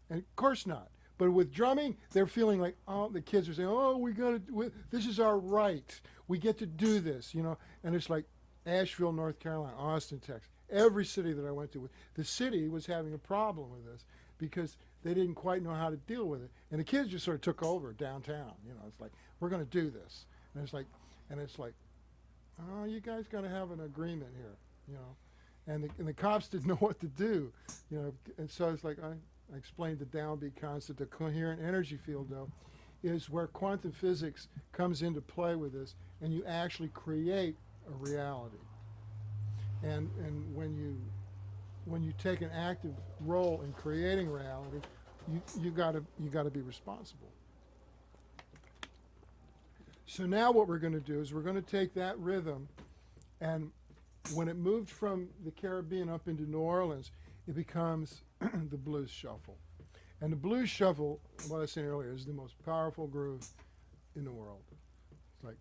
And of course not. But with drumming, they're feeling like, oh, the kids are saying, oh, this is our right. We get to do this, you know. And it's like Asheville, North Carolina, Austin, Texas. Every city that I went to, the city was having a problem with this, because they didn't quite know how to deal with it. And the kids just sort of took over downtown. You know, it's like, we're going to do this. And it's like, oh, you guys got to have an agreement here, you know. and the cops didn't know what to do, and so it's like I explained the downbeat concept. The coherent energy field, though, is where quantum physics comes into play with this, and you actually create a reality. And when you take an active role in creating reality, you gotta be responsible. So now what we're going to do is we're going to take that rhythm, and when it moved from the Caribbean up into New Orleans, it becomes the blues shuffle. And the blues shuffle, what I was saying earlier, is the most powerful groove in the world. It's like,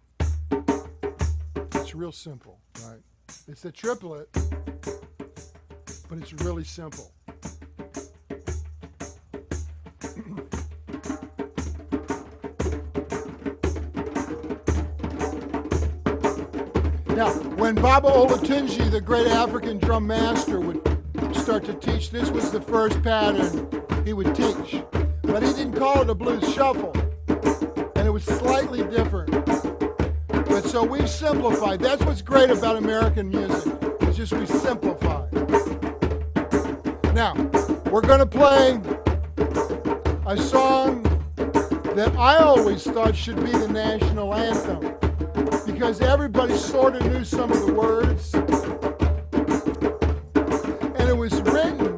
it's real simple, right? It's a triplet, but it's really simple. Now, when Baba Olatunji, the great African drum master, would start to teach, this was the first pattern he would teach. But he didn't call it a blues shuffle, and it was slightly different. But so we've simplified. That's what's great about American music. It's just we simplify. Now, we're going to play a song that I always thought should be the national anthem, because everybody sort of knew some of the words. And it was written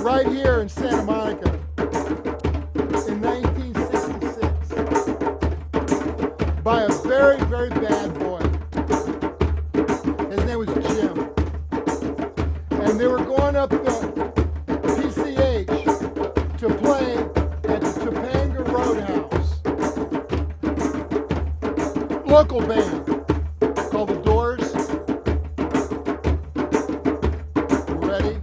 right here in Santa Monica in 1966 by a very, very bad boy. His name was Jim. And they were going up the PCH to play at the Topanga Roadhouse. Local band called The Doors. Ready?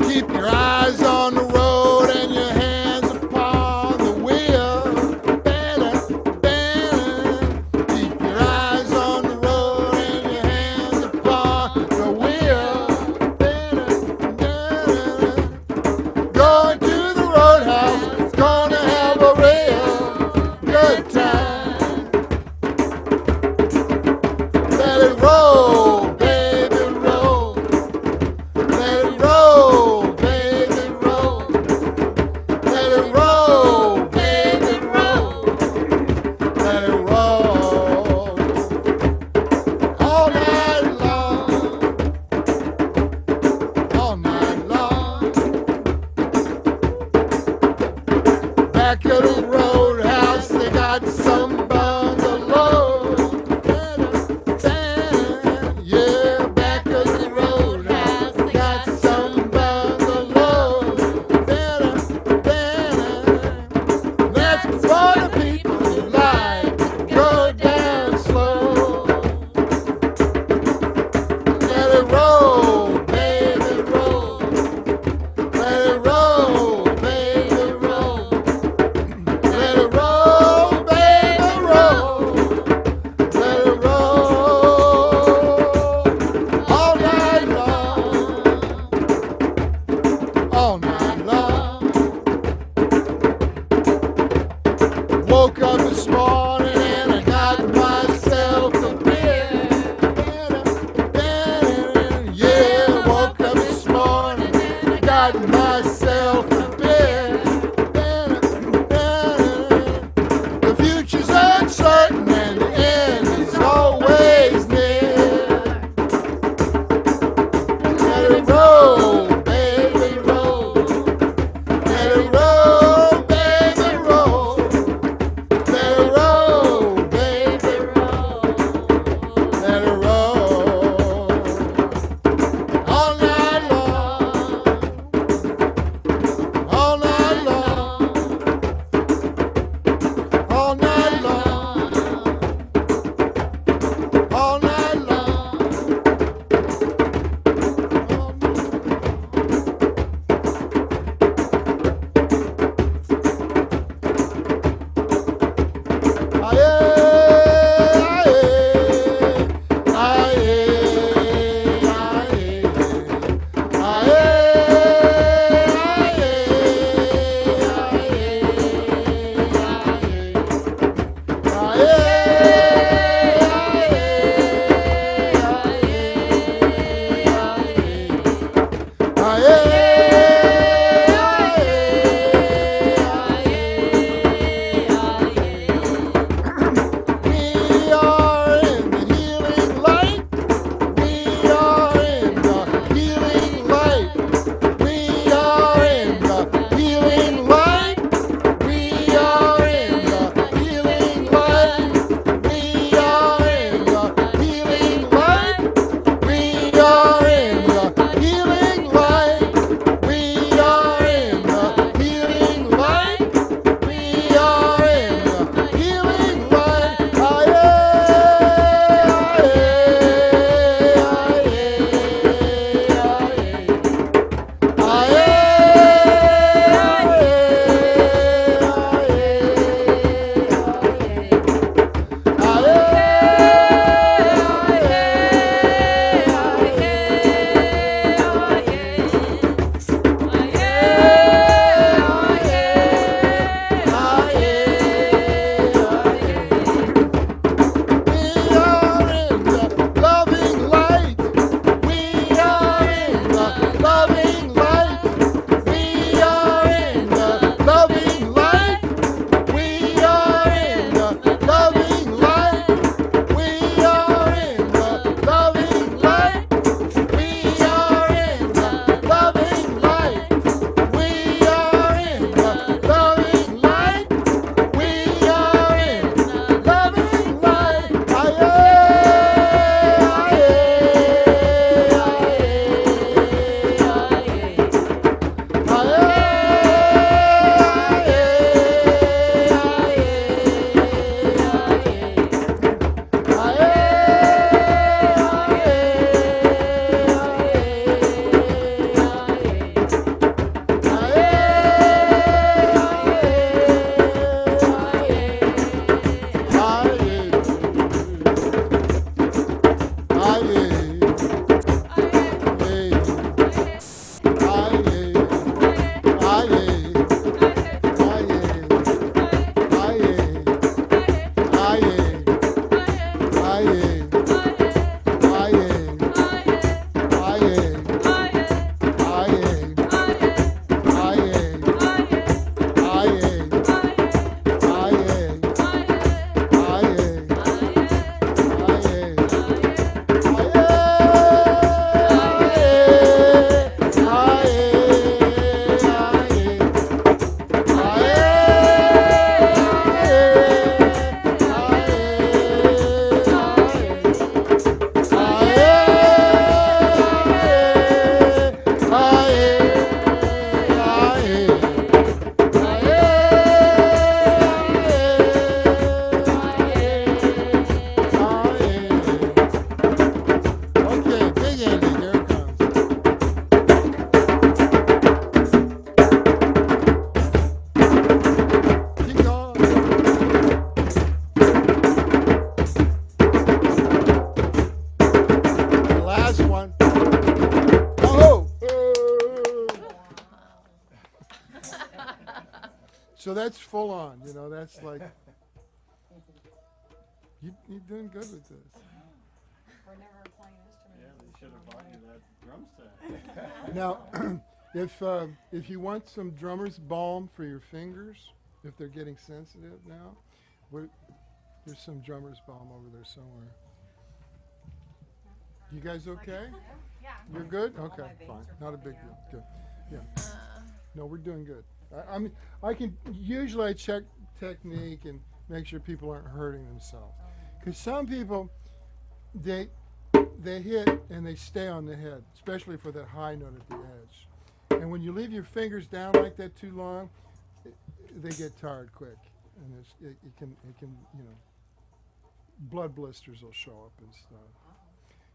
Keep your eyes on the road and your hands upon the wheel. Better, better. Keep your eyes on the road and your hands upon the wheel. Better, better. Going to the roadhouse, gonna have a real good time. Let it roll, baby, roll. Let it roll, baby, roll. Let it roll, baby, roll. Let it roll. All night long. All night long. Back at the roadhouse, they got some bungalow. Yeah, back of the roadhouse, they got some bungalows. Better, better. That's for the people who like to go down slow. Let it roll, baby, roll. Let it roll, baby, roll. Let it roll, baby, roll. Let it roll all night long, all night long. Woke up this morning and I got myself a beer. Yeah, woke up this morning and I got myself a beer. The future's uncertain and the end is always near. Let it roll, baby, roll. Let it roll, baby, roll. Let it roll, So that's full on, you know, that's like, you're doing good with this. We're never playing an Yeah, instrument. they should have bought you that drum set. Now, if you want some drummer's balm for your fingers, if they're getting sensitive now, there's some drummer's balm over there somewhere. You guys okay? Yeah. You're good? All Okay, my veins fine. are Not a popping big deal. out. Good. Yeah. No, we're doing good. I mean, usually I check technique and make sure people aren't hurting themselves. Because some people, they hit and they stay on the head, especially for that high note at the edge. And when you leave your fingers down like that too long, they get tired quick. And it can, you know, blood blisters will show up and stuff.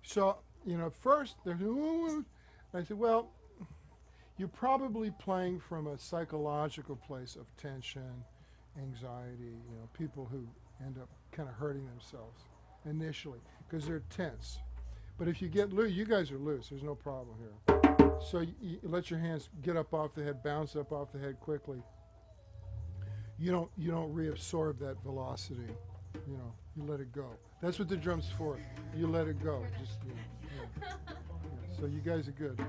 So, you know, first they're, ooh, I said, well, you're probably playing from a psychological place of tension, anxiety, you know, people who end up kind of hurting themselves initially because they're tense. But if you get loose, you guys are loose, there's no problem here. So you let your hands get up off the head, bounce up off the head quickly. You don't reabsorb that velocity, you know, you let it go. That's what the drum's for. You let it go. Just, you know, yeah. Yeah. So you guys are good.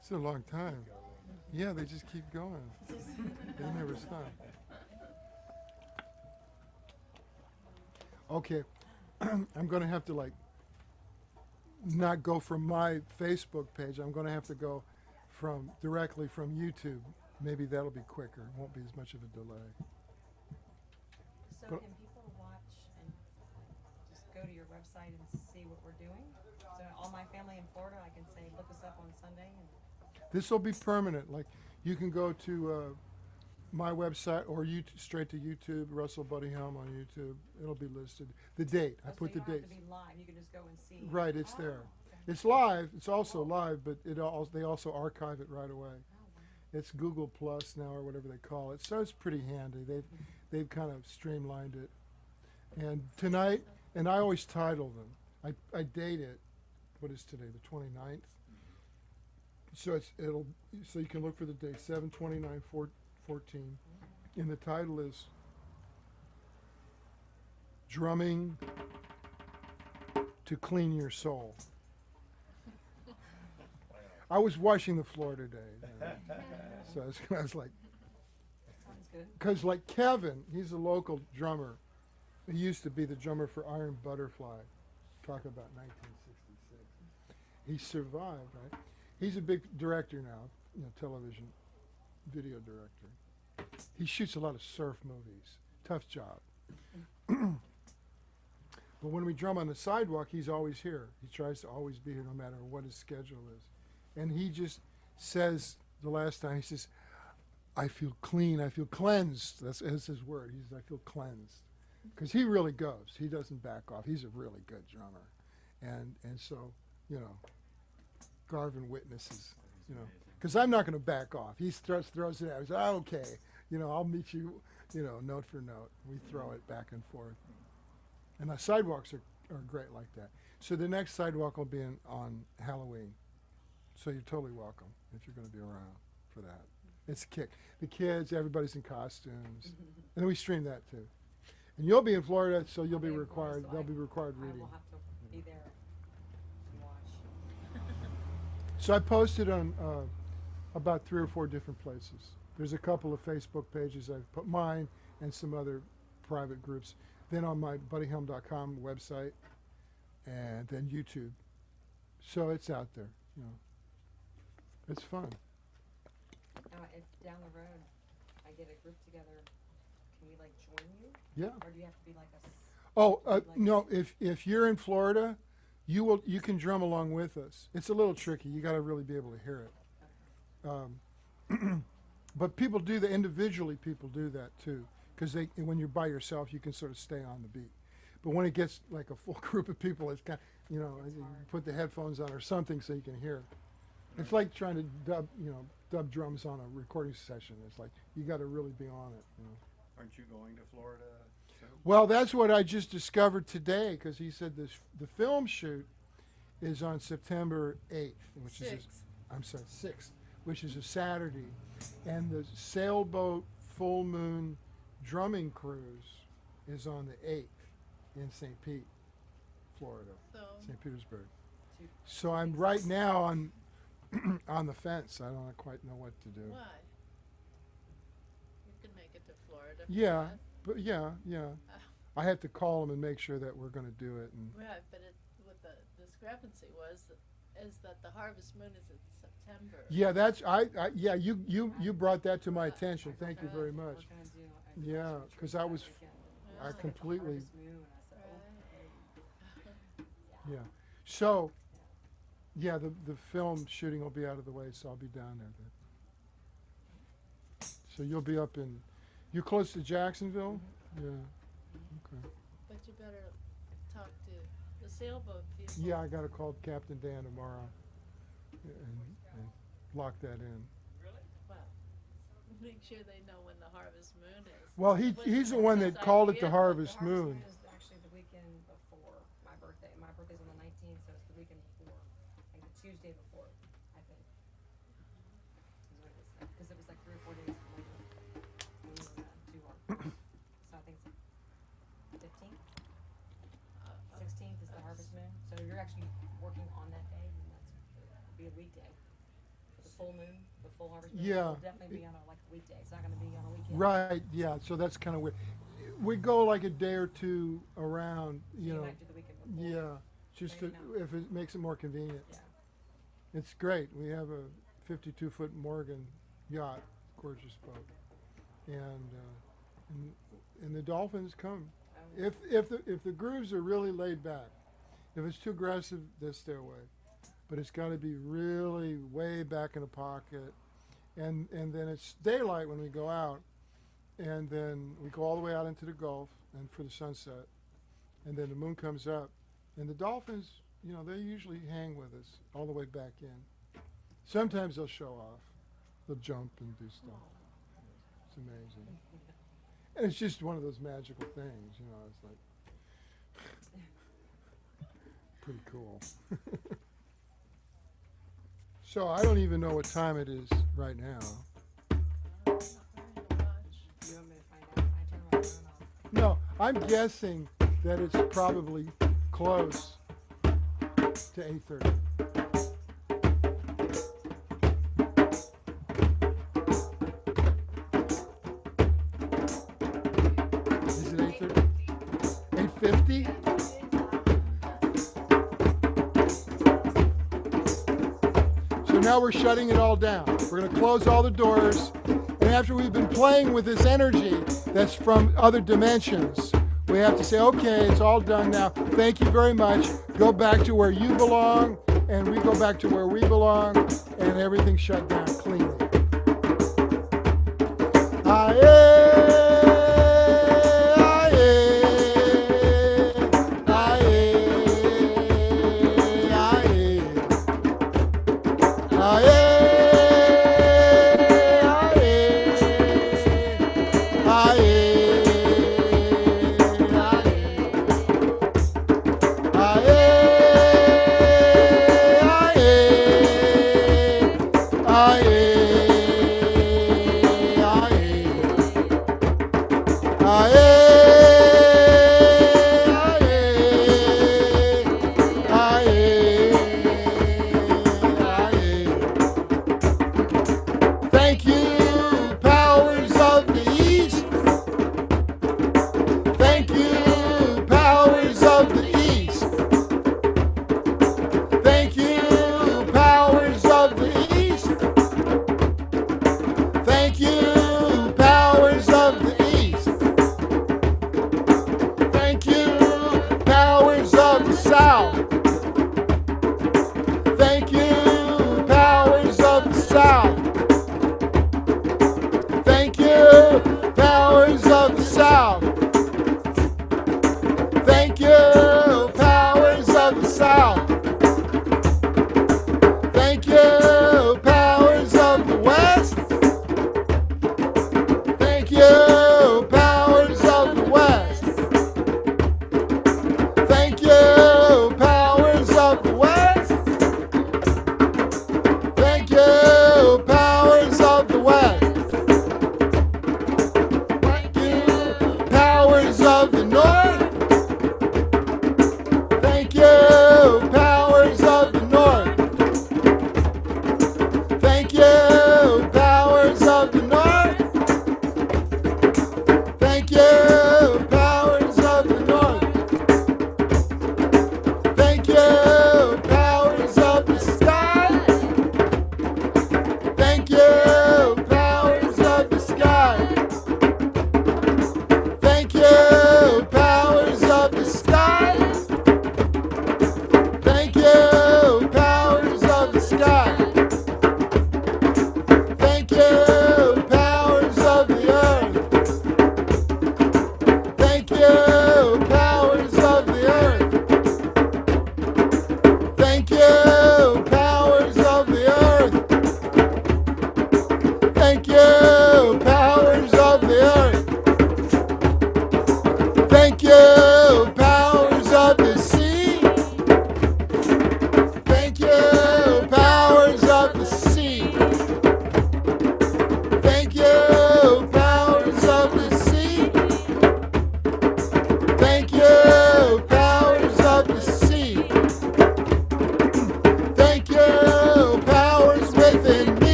It's a long time. Yeah, they just keep going. They never stop. Okay, I'm going to have to like not go from my Facebook page. I'm going to have to go directly from YouTube. Maybe that'll be quicker. It won't be as much of a delay. So But- can people watch and just go to your website and see what we're doing? So all my family in Florida, I can say, look us up on Sunday and. This will be permanent. Like you can go to my website or straight to YouTube, Russell Buddy Helm on YouTube. It'll be listed. The date. I Oh, so put the you don't date. have to be live, you can just go and see. Right, it's there. okay. It's live. It's also live, but they also archive it right away. Oh, wow. It's Google Plus now or whatever they call it. So it's pretty handy. They've kind of streamlined it. And tonight, and I always title them. I date it. What is today? The 29th. So so you can look for the date 7/29/14, and the title is Drumming to Clean Your Soul. I was washing the floor today, so I was like, Sounds good. because like Kevin, he's a local drummer. He used to be the drummer for Iron Butterfly. Talk about 1966. He survived, right? He's a big director now, you know, television, video director. He shoots a lot of surf movies. Tough job. But when we drum on the sidewalk, he's always here. He tries to always be here no matter what his schedule is. And he just says, the last time, he says, I feel clean, I feel cleansed. That's his word. He says, I feel cleansed. Because he really goes. He doesn't back off. He's a really good drummer. And so, you know, Garvin witnesses, you know, because I'm not going to back off. He throws it out. He says, okay, you know, I'll meet you, you know, note for note. We throw it back and forth. And the sidewalks are great like that. So the next sidewalk will be on Halloween. So you're totally welcome if you're going to be around for that. It's a kick. The kids, everybody's in costumes. And then we stream that too. And you'll be in Florida, so you'll be Okay, required, so they'll be required I reading. will have to be there and watch. So I posted on about 3 or 4 different places. There's a couple of Facebook pages. I've put mine and some other private groups. Then on my buddyhelm.com website, and then YouTube. So it's out there, you know. It's fun. Now, if down the road I get a group together, can we like join you? Yeah. Or do you have to be like a? Oh, Like- no, if you're in Florida, you can drum along with us. It's a little tricky. You got to really be able to hear it. But people do that individually. People do that too, because when you're by yourself, you can sort of stay on the beat. But when it gets like a full group of people, it's kind of, you know, you put the headphones on or something so you can hear. It's like trying to dub drums on a recording session. It's like you got to really be on it. You know. Aren't you going to Florida soon? Well, that's what I just discovered today, because he said the film shoot is on September 8th, which is I'm sorry, 6th, which is a Saturday. And the sailboat full moon drumming cruise is on the 8th in St. Pete, Florida, So, St. Petersburg. So I'm right now on on the fence. I don't quite know what to do. why? You can make it to Florida. if you Yeah, want. but yeah. I have to call them and make sure that we're going to do it. And Right, but what the discrepancy is that the harvest moon is in September. yeah, yeah, you brought that to my attention. Thank you very much. Yeah, 'cause I was I completely yeah. So yeah, the film shooting will be out of the way, so I'll be down there then. So you'll be up in you close to Jacksonville? Yeah. Okay. But you better talk to the sailboat people. Yeah, I got to call Captain Dan tomorrow and lock that in. Well, make sure they know when the harvest moon is. Well, he's the one that called it the idea. Harvest Moon. is actually the weekend before my birthday. My birthday's on the 19th, so it's the weekend before. Like the Tuesday before, I think. Is what it was. Because it was like 3 or 4 days later. When we were too hard. So I think it's 15th? 16th is the harvest moon. So you're actually working on that day, and that'll be a weekday. For the full moon, the full harvest moon. Yeah. It'll definitely be on a weekday. It's not going to be on a weekend. Right, yeah, so that's kind of weird. We go like a day or two around, So you know. might do the weekend before. Yeah, just to, Maybe if it makes it more convenient. Yeah. It's great. We have a 52-foot Morgan yacht, gorgeous boat. And the dolphins come. If the grooves are really laid back, if it's too aggressive, they'll stay away. But it's got to be really way back in the pocket, and then it's daylight when we go out, and then we go all the way out into the Gulf and for the sunset, and then the moon comes up, and the dolphins, you know, they usually hang with us all the way back in. Sometimes they'll show off, they'll jump and do stuff. It's amazing. And it's just one of those magical things, you know, it's like pretty cool. So I don't even know what time it is right now. I'm not wearing a watch. You want me to find out? I turn my phone off. No, I'm guessing that it's probably close to 8:30. Is it 8:30? 8:50? So now we're shutting it all down. We're going to close all the doors. And after we've been playing with this energy that's from other dimensions, we have to say, okay, it's all done now. Thank you very much. Go back to where you belong. And we go back to where we belong. And everything's shut down cleanly. Thank you, powers of the East. Thank you, powers of the East. Thank you, powers of the East. Thank you, powers of the East. Thank you, powers of the South. Thank you, powers of the South. Thank you, powers of the South. Thank you, powers of the South. Thank you, powers of the West. Thank you, powers of the West. Thank you, powers of the West. Thank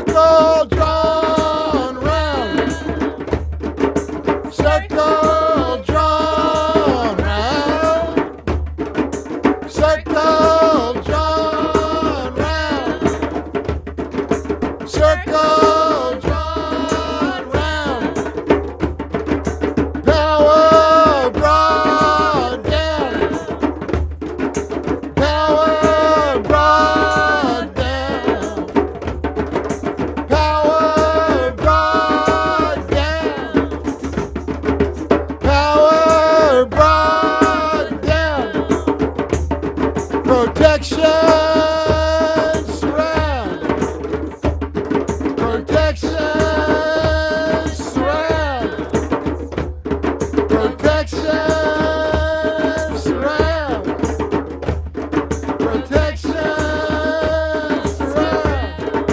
Circle drawn round. Circle drawn round. Circle drawn round. Circle drawn round. Power brought down. Power brought down. Power brought down. Power brought down. Protection surround. Protection surround. Protection surround. Protection surround.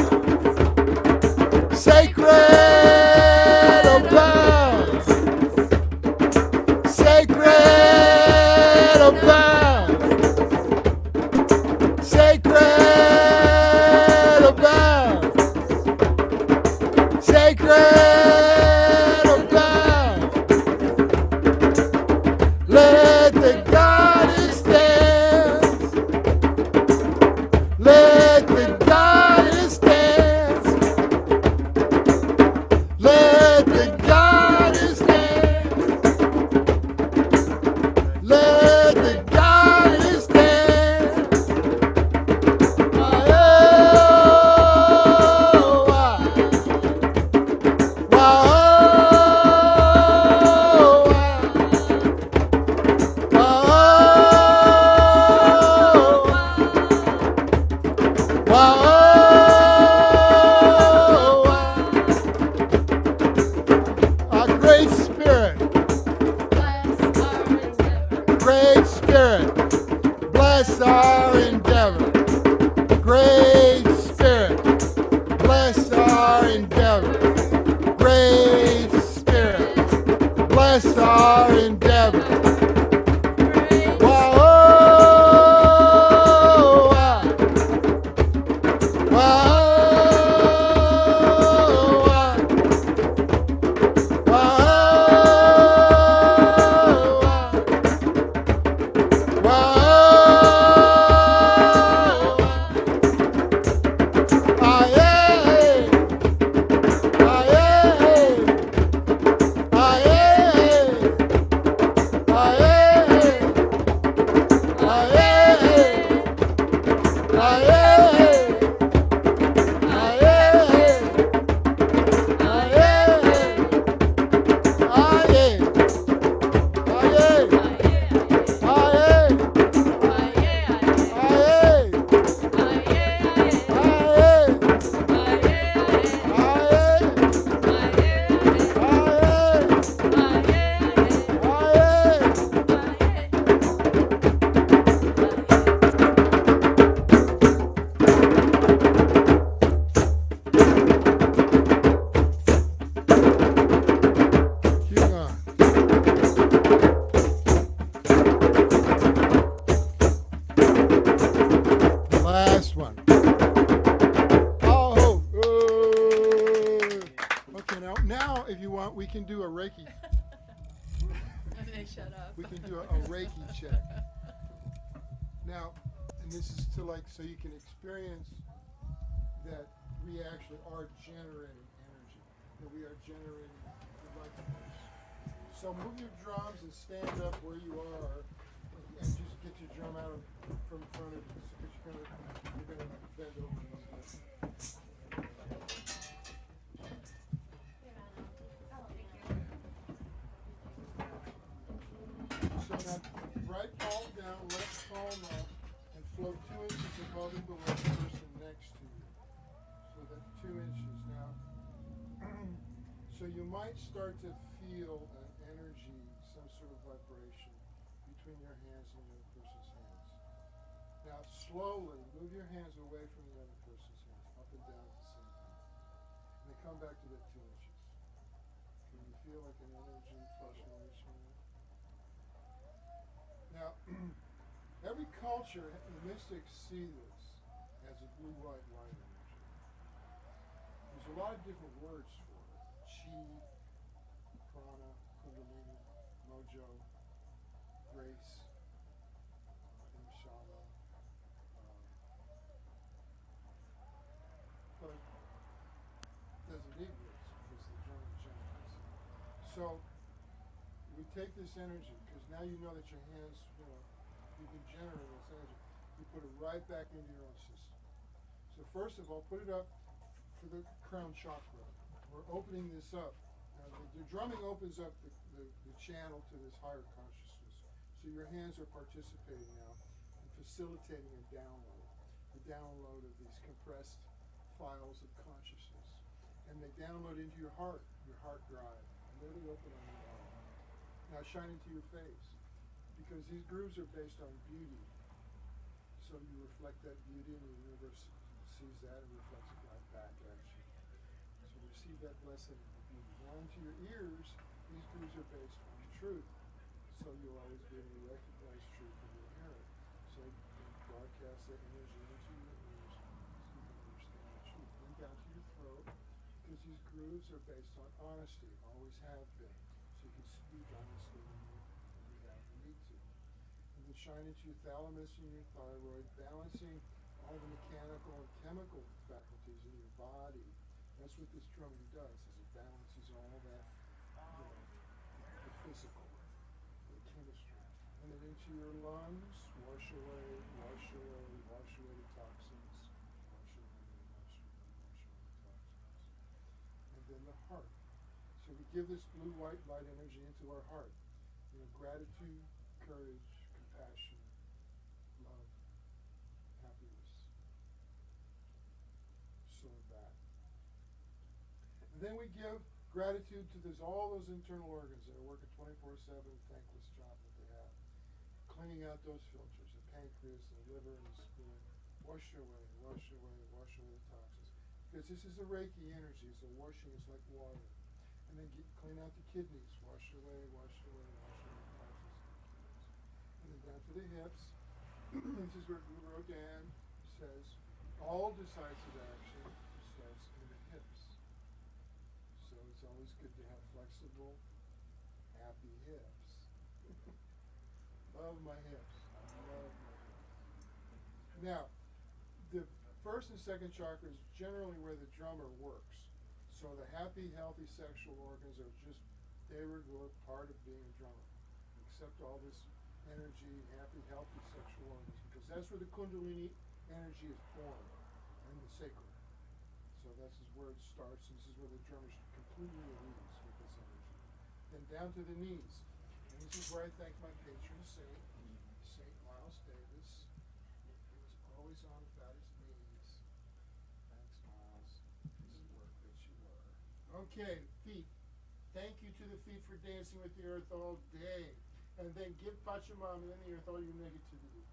Sacred abounds. Sacred abounds. Sacred abounds. Sacred abounds. Let the goddess dance. Let the goddess dance. Let the goddess dance. Let the goddess dance. Oh, our great spirit, great spirit, bless our endeavor. Great spirit, bless our endeavor. Great spirit, bless our endeavor. Wow, wow, last one. Oh, okay. Now, if you want, we can do a Reiki. And they shut up. We can do a Reiki check. Now, and this is to so you can experience that we actually are generating energy. That we are generating the life force. So move your drums and stand up where you are, and just get your drum out from in front of you, because you're gonna bend over a little bit. So now, right palm down, left palm up, and float 2 inches above and below the person next to you. So that's 2 inches now. So you might start to feel an energy, some sort of vibration between your hands and the other person's hands. Now slowly move your hands away from the other person's hands, up and down at the same time. And then come back to that 2 inches. Can you feel like an energy fluctuation? Now, every culture, the mystics see this as a blue-white light energy. a lot of different words for it. Chi, prana, kundalini, mojo, grace, inshallah. But it doesn't need words because the drum generates. So we take this energy because now you know that your hands, you can generate this energy. You put it right back into your own system. So first of all, put it up for the crown chakra. We're opening this up. Now the drumming opens up the channel to this higher consciousness. So your hands are participating now in facilitating a download. The download of these compressed files of consciousness. And they download into your heart drive. Literally open on your heart. Now shine into your face. Because these grooves are based on beauty. So you reflect that beauty and the universe sees that and reflects it right back at you. So receive that blessing of the beauty. Now into your ears, these grooves are based on truth. So you'll always be able to recognize truth and you'll hear it. So you broadcast that energy into your ears so you can understand the truth. Then down to your throat, because these grooves are based on honesty, always have been. So you can speak honestly when you need to. And then shine into your thalamus and your thyroid, balancing all the mechanical and chemical faculties in your body. That's what this drumming does, is it balances all that, the physical, the chemistry. And then into your lungs, wash away the toxins. Wash away the toxins. And then the heart. So we give this blue-white light energy into our heart. Gratitude, courage, compassion, love, happiness. So that. And then we give gratitude to all those internal organs that are working 24/7, thankless job that they have. Cleaning out those filters, the pancreas, the liver, and the spleen. Wash away the toxins. Because this is a Reiki energy, so washing is like water. And then clean out the kidneys. Wash away the toxins in the kidneys. And then down to the hips. This is where Guru Rodin says, all decisive action starts in the hips. So it's always good to have flexible, happy hips. Love my hips. I love my hips. Now, the first and second chakra is generally where the drummer works. So the happy, healthy sexual organs are just, they were part of being a drummer. Accept all this energy, happy, healthy sexual organs, because that's where the Kundalini energy is born, and the sacral. So this is where it starts, and this is where the drummer's completely at ease with this energy. Then down to the knees. And this is where I thank my patron saint, Saint Miles Davis. He was always on about his knees. Thanks, Miles. This is work that you were. Okay, feet. Thank you to the feet for dancing with the earth all day. And then give Pachamama in the earth all your negativity.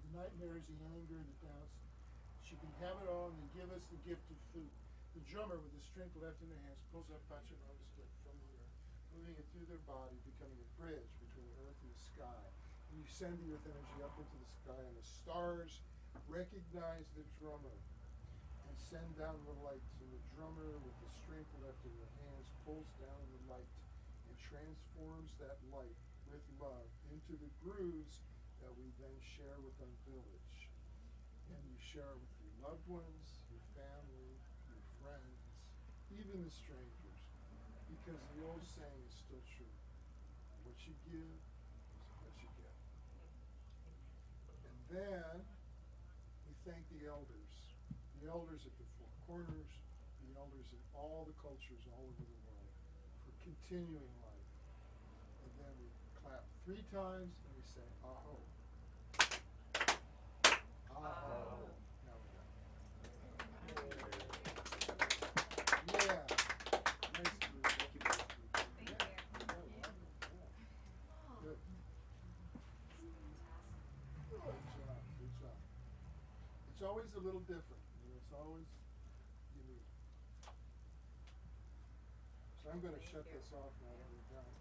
The nightmares, the anger, the doubts. She can have it all and then give us the gift of food. The drummer with the strength left in their hands pulls up Pachamama's gift from the earth, moving it through their body, becoming a bridge between the earth and the sky. And you send the earth energy up into the sky, and the stars recognize the drummer and send down the light. And the drummer with the strength left in their hands pulls down the light and transforms that light with love into the grooves that we then share with our village. And you share with your loved ones, your family, your friends, even the strangers. Because the old saying is still true. What you give is what you get. And then we thank the elders. The elders at the four corners, the elders in all the cultures all over the world for continuing life. And then we clap 3 times and we say, Aho. Aho. Now we're done. Yeah. Nice to meet you. Thank you. Good. Good job. It's always a little different. It's always unique. So I'm going to shut this off now that we're done.